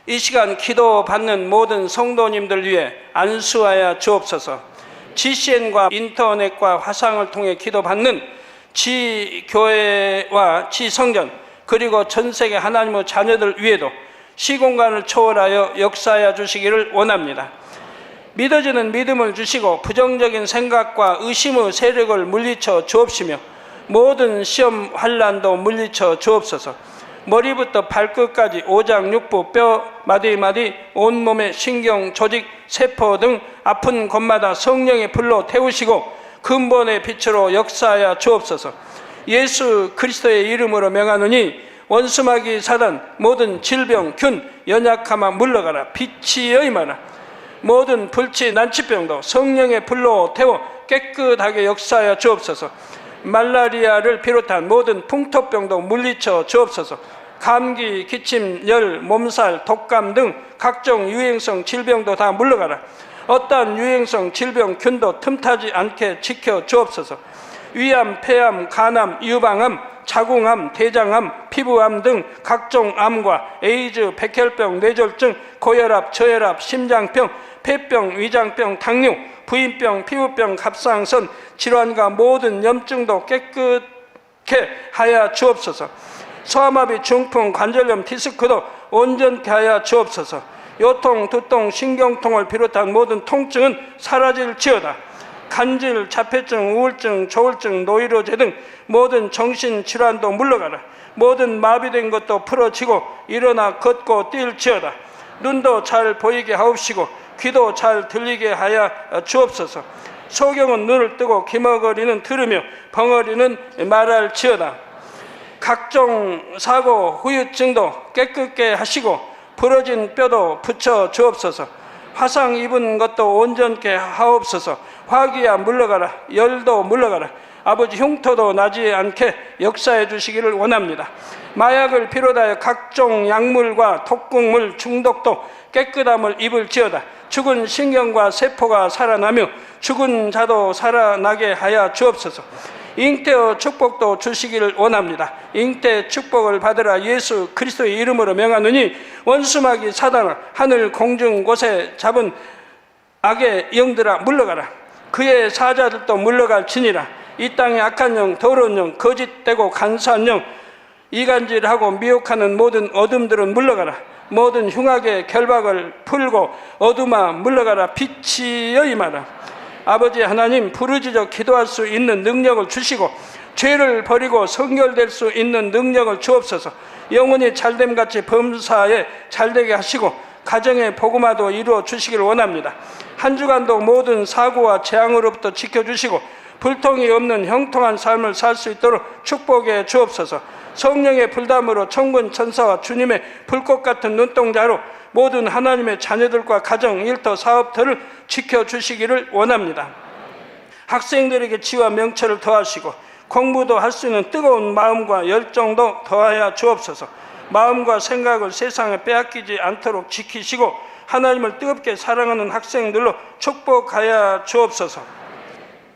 이 시간 기도받는 모든 성도님들 위해 안수하여 주옵소서. GCN과 인터넷과 화상을 통해 기도받는 지교회와 지성전 그리고 전세계 하나님의 자녀들 위에도 시공간을 초월하여 역사하여 주시기를 원합니다. 믿어지는 믿음을 주시고 부정적인 생각과 의심의 세력을 물리쳐 주옵시며 모든 시험 환난도 물리쳐 주옵소서. 머리부터 발끝까지 오장육부 뼈 마디마디 온몸의 신경 조직 세포 등 아픈 곳마다 성령의 불로 태우시고 근본의 빛으로 역사하여 주옵소서. 예수 그리스도의 이름으로 명하노니 원수마귀 사단 모든 질병 균 연약함아 물러가라. 빛이 여임하라. 모든 불치 난치병도 성령의 불로 태워 깨끗하게 역사하여 주옵소서. 말라리아를 비롯한 모든 풍토병도 물리쳐 주옵소서. 감기, 기침, 열, 몸살, 독감 등 각종 유행성 질병도 다 물러가라. 어떠한 유행성 질병 균도 틈타지 않게 지켜 주옵소서. 위암, 폐암, 간암, 유방암, 자궁암, 대장암, 피부암 등 각종 암과 에이즈, 백혈병, 뇌졸중, 고혈압, 저혈압, 심장병, 폐병, 위장병, 당뇨, 부인병, 피부병, 갑상선 질환과 모든 염증도 깨끗게 하여 주옵소서. 소아마비, 중풍, 관절염, 디스크도 온전케 하여 주옵소서. 요통, 두통, 신경통을 비롯한 모든 통증은 사라질지어다. 간질, 자폐증, 우울증, 조울증, 노이로제 등 모든 정신질환도 물러가라. 모든 마비된 것도 풀어지고 일어나 걷고 뛸지어다. 눈도 잘 보이게 하옵시고 귀도 잘 들리게 하여 주옵소서. 소경은 눈을 뜨고 기머거리는 들으며 벙어리는 말할지어다. 각종 사고, 후유증도 깨끗게 하시고 부러진 뼈도 붙여 주옵소서. 화상 입은 것도 온전케 하옵소서. 화기야 물러가라. 열도 물러가라. 아버지 흉터도 나지 않게 역사해 주시기를 원합니다. 마약을 비롯하여 각종 약물과 독극물 중독도 깨끗함을 입을지어다. 죽은 신경과 세포가 살아나며 죽은 자도 살아나게 하여 주옵소서. 잉태의 축복도 주시기를 원합니다. 잉태 축복을 받으라. 예수 그리스도의 이름으로 명하노니 원수마귀 사단아 하늘 공중 곳에 잡은 악의 영들아 물러가라. 그의 사자들도 물러갈지니라. 이 땅의 악한 영, 더러운 영, 거짓되고 간사한 영, 이간질하고 미혹하는 모든 어둠들은 물러가라. 모든 흉악의 결박을 풀고 어둠아 물러가라. 빛이 여임하라. 아버지 하나님, 부르짖어 기도할 수 있는 능력을 주시고 죄를 버리고 성결될 수 있는 능력을 주옵소서. 영혼이 잘됨같이 범사에 잘되게 하시고 가정의 복음화도 이루어 주시기를 원합니다. 한 주간도 모든 사고와 재앙으로부터 지켜주시고 불통이 없는 형통한 삶을 살 수 있도록 축복해 주옵소서. 성령의 불담으로 천군 천사와 주님의 불꽃 같은 눈동자로 모든 하나님의 자녀들과 가정, 일터, 사업터를 지켜주시기를 원합니다. 학생들에게 지와 명철을 더하시고 공부도 할 수 있는 뜨거운 마음과 열정도 더하여 주옵소서. 마음과 생각을 세상에 빼앗기지 않도록 지키시고 하나님을 뜨겁게 사랑하는 학생들로 축복하여 주옵소서.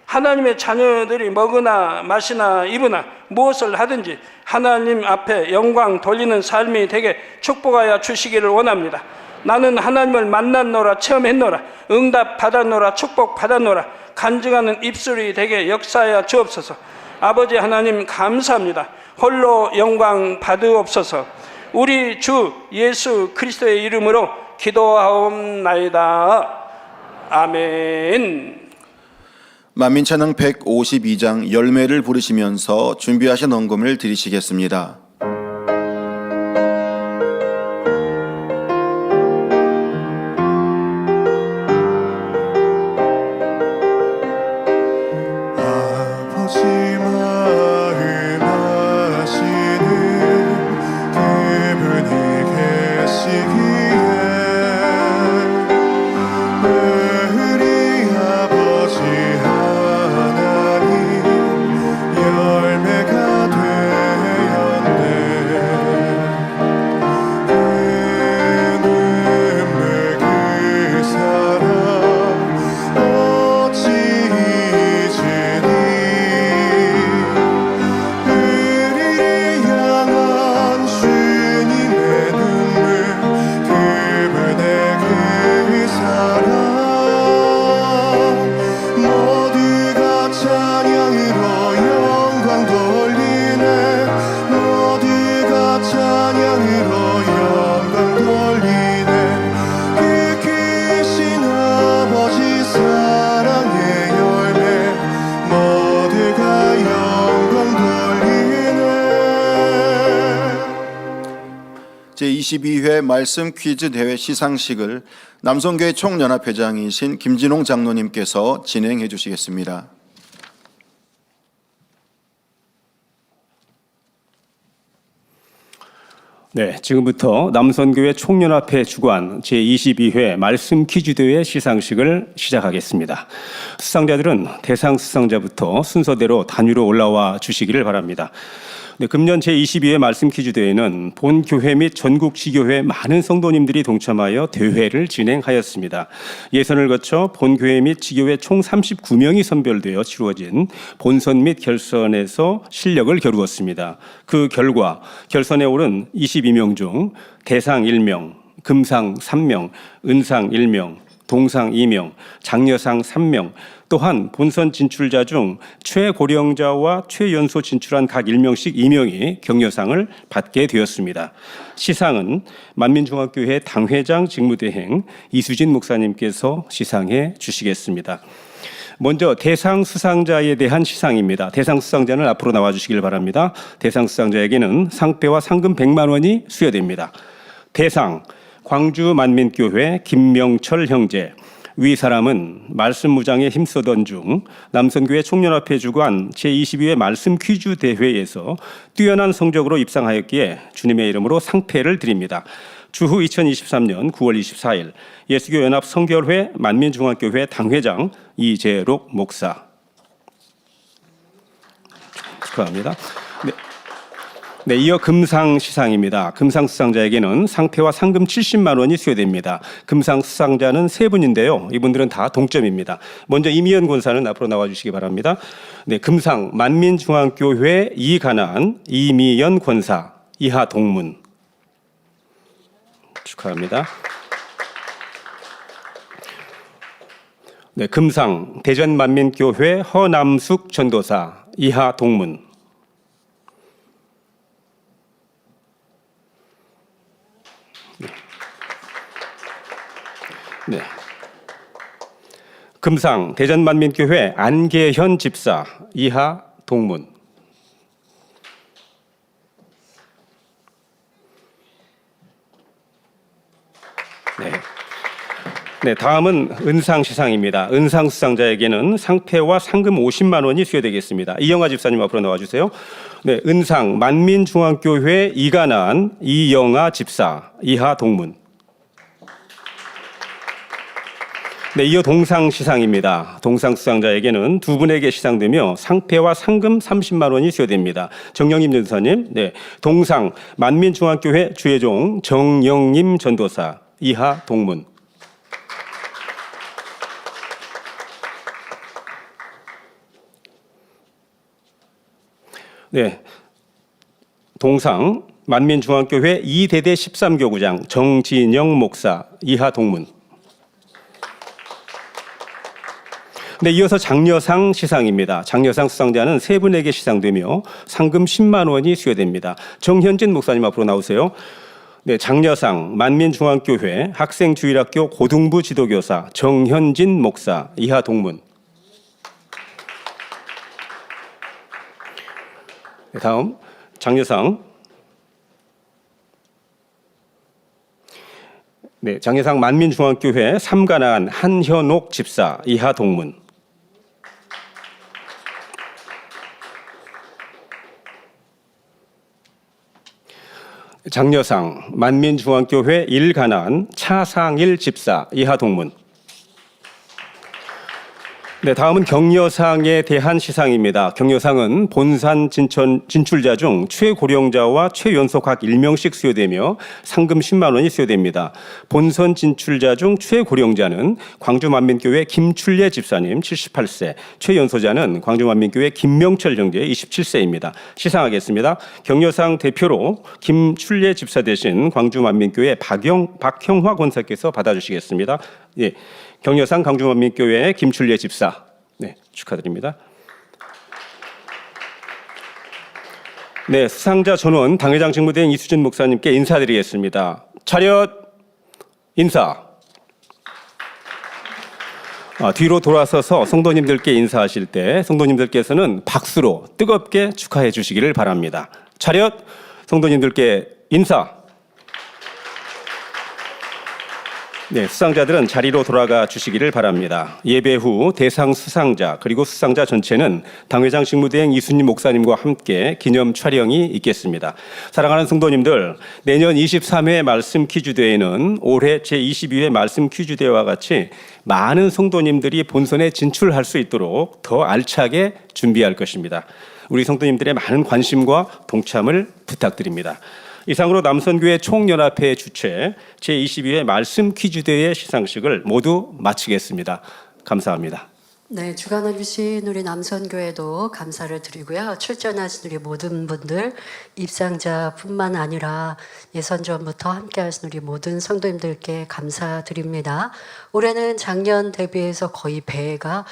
하나님의 자녀들이 먹으나 마시나 입으나 무엇을 하든지 하나님 앞에 영광 돌리는 삶이 되게 축복하여 주시기를 원합니다. 나는 하나님을 만났노라, 체험했노라, 응답 받았노라, 축복 받았노라, 간증하는 입술이 되게 역사하여 주옵소서. 아버지 하나님 감사합니다. 홀로 영광 받으옵소서. 우리 주 예수 그리스도의 이름으로 기도하옵나이다. 아멘. 만민찬양 152장 열매를 부르시면서 준비하신 헌금을 드리시겠습니다. 아버지 마음 아시는 그분이 계시기에 우리 아버지 하나님 열매가 되었네. 그 눈물 그 사랑 어찌 잊으리. 우리를 향한 주님의 눈물 그분의 그 사랑 모두가 찬양으로 영광 돌리네. 모두가 찬양으로 영광 돌리네. 그 크신 아버지 사랑의 열매 모두가 영광 돌리네. 제22회 말씀 퀴즈 대회 시상식을 남성교회 총연합회장이신 김진홍 장로님께서 진행해 주시겠습니다. 네, 지금부터 남선교회 총연합회 주관 제22회 말씀 퀴즈 대회 시상식을 시작하겠습니다. 수상자들은 대상 수상자부터 순서대로 단위로 올라와 주시기를 바랍니다. 네, 금년 제22회 말씀 퀴즈 대회는 본 교회 및 전국 지교회 많은 성도님들이 동참하여 대회를 진행하였습니다. 예선을 거쳐 본 교회 및 지교회 총 39명이 선별되어 치루어진 본선 및 결선에서 실력을 겨루었습니다. 그 결과 결선에 오른 22명 중 대상 1명, 금상 3명, 은상 1명, 동상 2명, 장려상 3명, 또한 본선 진출자 중 최고령자와 최연소 진출한 각 1명씩 2명이 격려상을 받게 되었습니다. 시상은 만민중학교회 당회장 직무대행 이수진 목사님께서 시상해 주시겠습니다. 먼저 대상 수상자에 대한 시상입니다. 대상 수상자는 앞으로 나와주시길 바랍니다. 대상 수상자에게는 상패와 상금 100만 원이 수여됩니다. 대상 광주 만민교회 김명철 형제. 위 사람은 말씀 무장에 힘쓰던 중 남선교회 총연합회 주관 제22회 말씀 퀴즈 대회에서 뛰어난 성적으로 입상하였기에 주님의 이름으로 상패를 드립니다. 주후 2023년 9월 24일 예수교 연합 성결회 만민중학교회 당회장 이재록 목사. 축하합니다. 네, 이어 금상 시상입니다. 금상 수상자에게는 상패와 상금 70만 원이 수여됩니다. 금상 수상자는 세 분인데요. 이분들은 다 동점입니다. 먼저 이미연 권사는 앞으로 나와주시기 바랍니다. 네, 금상 만민중앙교회 이가난 이미연 권사 이하 동문. 축하합니다. 네, 금상 대전만민교회 허남숙 전도사 이하 동문. 네. 금상 대전만민교회 안계현 집사 이하 동문. 네. 네, 다음은 은상 시상입니다. 은상 수상자에게는 상패와 상금 50만 원이 수여되겠습니다. 이영아 집사님 앞으로 나와주세요. 네, 은상 만민중앙교회 이가난 이영아 집사 이하 동문. 네, 이어 동상 시상입니다. 동상 수상자에게는 두 분에게 시상되며 상패와 상금 30만 원이 수여됩니다. 정영임 전도사님, 네, 동상 만민중앙교회 주혜종 정영임 전도사 이하 동문. 네, 동상 만민중앙교회 이대대 13교구장 정진영 목사 이하 동문. 네, 이어서 장려상 시상입니다. 장려상 수상자는 세 분에게 시상되며 상금 10만 원이 수여됩니다. 정현진 목사님 앞으로 나오세요. 네, 장려상 만민중앙교회 학생주일학교 고등부 지도교사 정현진 목사 이하 동문. 네, 다음 장려상. 네, 장려상 만민중앙교회 삼가나안 한현옥 집사 이하 동문. 장려상 만민중앙교회 일가나안 차상일 집사 이하 동문. 네, 다음은 격려상에 대한 시상입니다. 격려상은 본산 진출자 중 최고령자와 최연소 각 1명씩 수여되며 상금 10만 원이 수여됩니다. 본선 진출자 중 최고령자는 광주만민교회 김출례 집사님 78세, 최연소자는 광주만민교회 김명철 형제 27세입니다. 시상하겠습니다. 격려상 대표로 김출례 집사 대신 광주만민교회 박형화 권사께서 받아주시겠습니다. 예. 격려상 광주만민교회 김출례 집사, 네, 축하드립니다. 네, 수상자 전원 당회장 직무대행 이수진 목사님께 인사드리겠습니다. 차렷 인사. 뒤로 돌아서서 성도님들께 인사하실 때 성도님들께서는 박수로 뜨겁게 축하해 주시기를 바랍니다. 차렷, 성도님들께 인사. 네, 수상자들은 자리로 돌아가 주시기를 바랍니다. 예배 후 대상 수상자 그리고 수상자 전체는 당회장 직무대행 이수님 목사님과 함께 기념 촬영이 있겠습니다. 사랑하는 성도님들, 내년 23회 말씀 퀴즈대회는 올해 제22회 말씀 퀴즈대회와 같이 많은 성도님들이 본선에 진출할 수 있도록 더 알차게 준비할 것입니다. 우리 성도님들의 많은 관심과 동참을 부탁드립니다. 이상으로 남선교회 총연합회 주최 제22회 말씀 퀴즈대회 시상식을 모두 마치겠습니다. 감사합니다. 네, 주관해 주신 우리 남선교회도 감사를 드리고요. 출전하신 우리 모든 분들, 입상자뿐만 아니라 예선전부터 함께 하신 우리 모든 성도님들께 감사드립니다. 올해는 작년 대비해서 거의 배가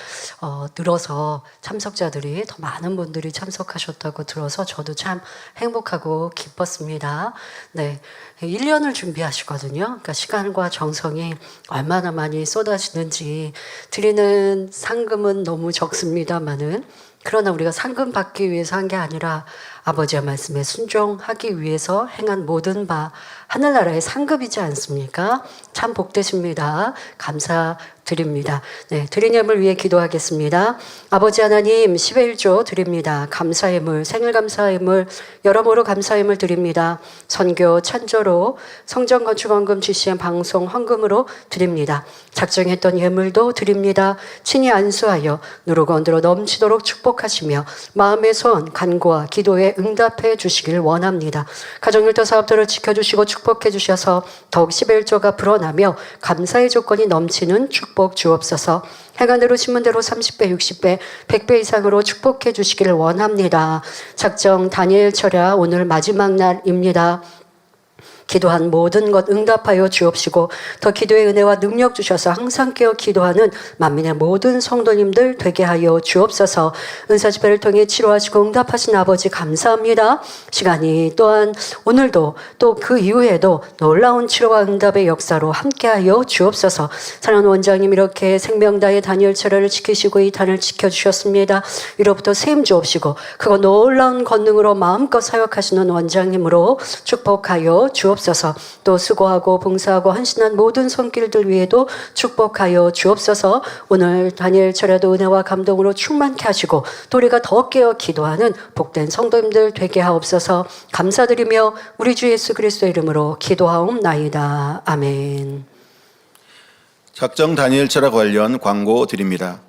늘어서 참석자들이 더 많은 분들이 참석하셨다고 들어서 저도 참 행복하고 기뻤습니다. 네, 1년을 준비하시거든요. 그러니까 시간과 정성이 얼마나 많이 쏟아지는지, 드리는 상금은 너무 적습니다만은, 그러나 우리가 상금 받기 위해서 한 게 아니라 아버지의 말씀에 순종하기 위해서 행한 모든 바 하늘나라의 상급이지 않습니까? 참 복되십니다. 감사드립니다. 네, 드린 예물 위해 기도하겠습니다. 아버지 하나님, 10의 1조 드립니다. 감사예물, 생일감사예물, 여러모로 감사예물 드립니다. 선교 찬조로, 성전 건축원금 GCN 방송 헌금으로 드립니다. 작정했던 예물도 드립니다. 친히 안수하여 누르고 언들어 넘치도록 축복하시며 마음의 소원, 간구와 기도에 응답해 주시길 원합니다. 가정일터 사업들을 지켜주시고 축복해 주셔서 더욱 10의 1조가 불어나며 감사의 조건이 넘치는 축복 주옵소서. 행한 대로 심은 대로 30배, 60배, 100배 이상으로 축복해 주시기를 원합니다. 작정 다니엘 철야 오늘 마지막 날입니다. 기도한 모든 것 응답하여 주옵시고 더 기도의 은혜와 능력 주셔서 항상 깨어 기도하는 만민의 모든 성도님들 되게 하여 주옵소서. 은사집회를 통해 치료하시고 응답하신 아버지 감사합니다. 시간이 또한 오늘도 또 그 이후에도 놀라운 치료와 응답의 역사로 함께하여 주옵소서. 사랑하는 원장님, 이렇게 생명다의 다니엘 철야를 지키시고 이 단을 지켜주셨습니다. 위로부터 세임 주옵시고 그거 놀라운 권능으로 마음껏 사역하시는 원장님으로 축복하여 주옵소서. 또 수고하고 봉사하고 헌신한 모든 손길들 위에도 축복하여 주옵소서. 오늘 다니엘 철야도 은혜와 감동으로 충만케 하시고 또 우리가 더 깨어 기도하는 복된 성도님들 되게 하옵소서. 감사드리며 우리 주 예수 그리스도의 이름으로 기도하옵나이다. 아멘. 작정 다니엘 철야 관련 광고 드립니다.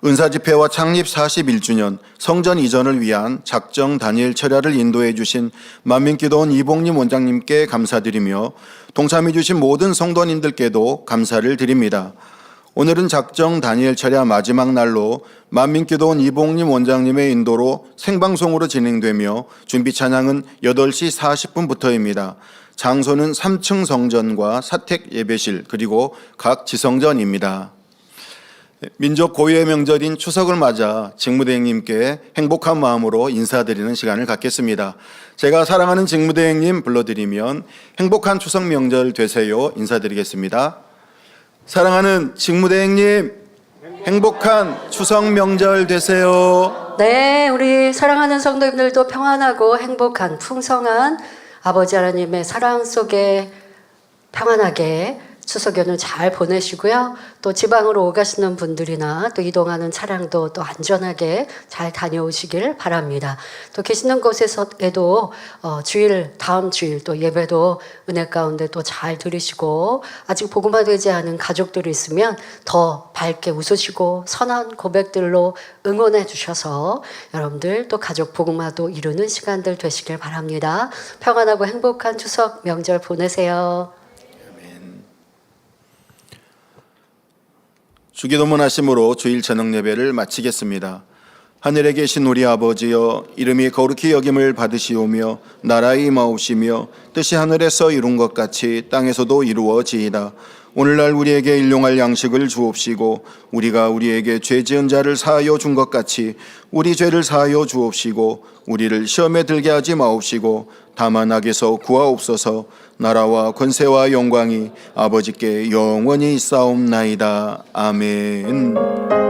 은사집회와 창립 41주년 성전 이전을 위한 작정 다니엘 철야를 인도해 주신 만민기도원 이봉림 원장님께 감사드리며 동참해 주신 모든 성도님들께도 감사를 드립니다. 오늘은 작정 다니엘 철야 마지막 날로 만민기도원 이봉림 원장님의 인도로 생방송으로 진행되며 준비 찬양은 8시 40분부터입니다. 장소는 3층 성전과 사택 예배실 그리고 각 지성전입니다. 민족 고유의 명절인 추석을 맞아 직무대행님께 행복한 마음으로 인사드리는 시간을 갖겠습니다. 제가 사랑하는 직무대행님 불러드리면 행복한 추석 명절 되세요 인사드리겠습니다. 사랑하는 직무대행님, 행복한 추석 명절 되세요. 네, 우리 사랑하는 성도님들도 평안하고 행복한 풍성한 아버지 하나님의 사랑 속에 평안하게 추석 연휴 잘 보내시고요. 또 지방으로 오가시는 분들이나 또 이동하는 차량도 또 안전하게 잘 다녀오시길 바랍니다. 또 계시는 곳에서도 다음 주일 또 예배도 은혜 가운데 또 잘 들으시고 아직 복음화되지 않은 가족들이 있으면 더 밝게 웃으시고 선한 고백들로 응원해 주셔서 여러분들 또 가족 복음화도 이루는 시간들 되시길 바랍니다. 평안하고 행복한 추석 명절 보내세요. 주기도문 하심으로 주일 저녁 예배를 마치겠습니다. 하늘에 계신 우리 아버지여, 이름이 거룩히 여김을 받으시오며 나라의 임하옵시며 뜻이 하늘에서 이룬 것 같이 땅에서도 이루어지이다. 오늘날 우리에게 일용할 양식을 주옵시고 우리가 우리에게 죄 지은 자를 사하여 준 것 같이 우리 죄를 사하여 주옵시고 우리를 시험에 들게 하지 마옵시고 다만 악에서 구하옵소서. 나라와 권세와 영광이 아버지께 영원히 있사옵나이다. 아멘.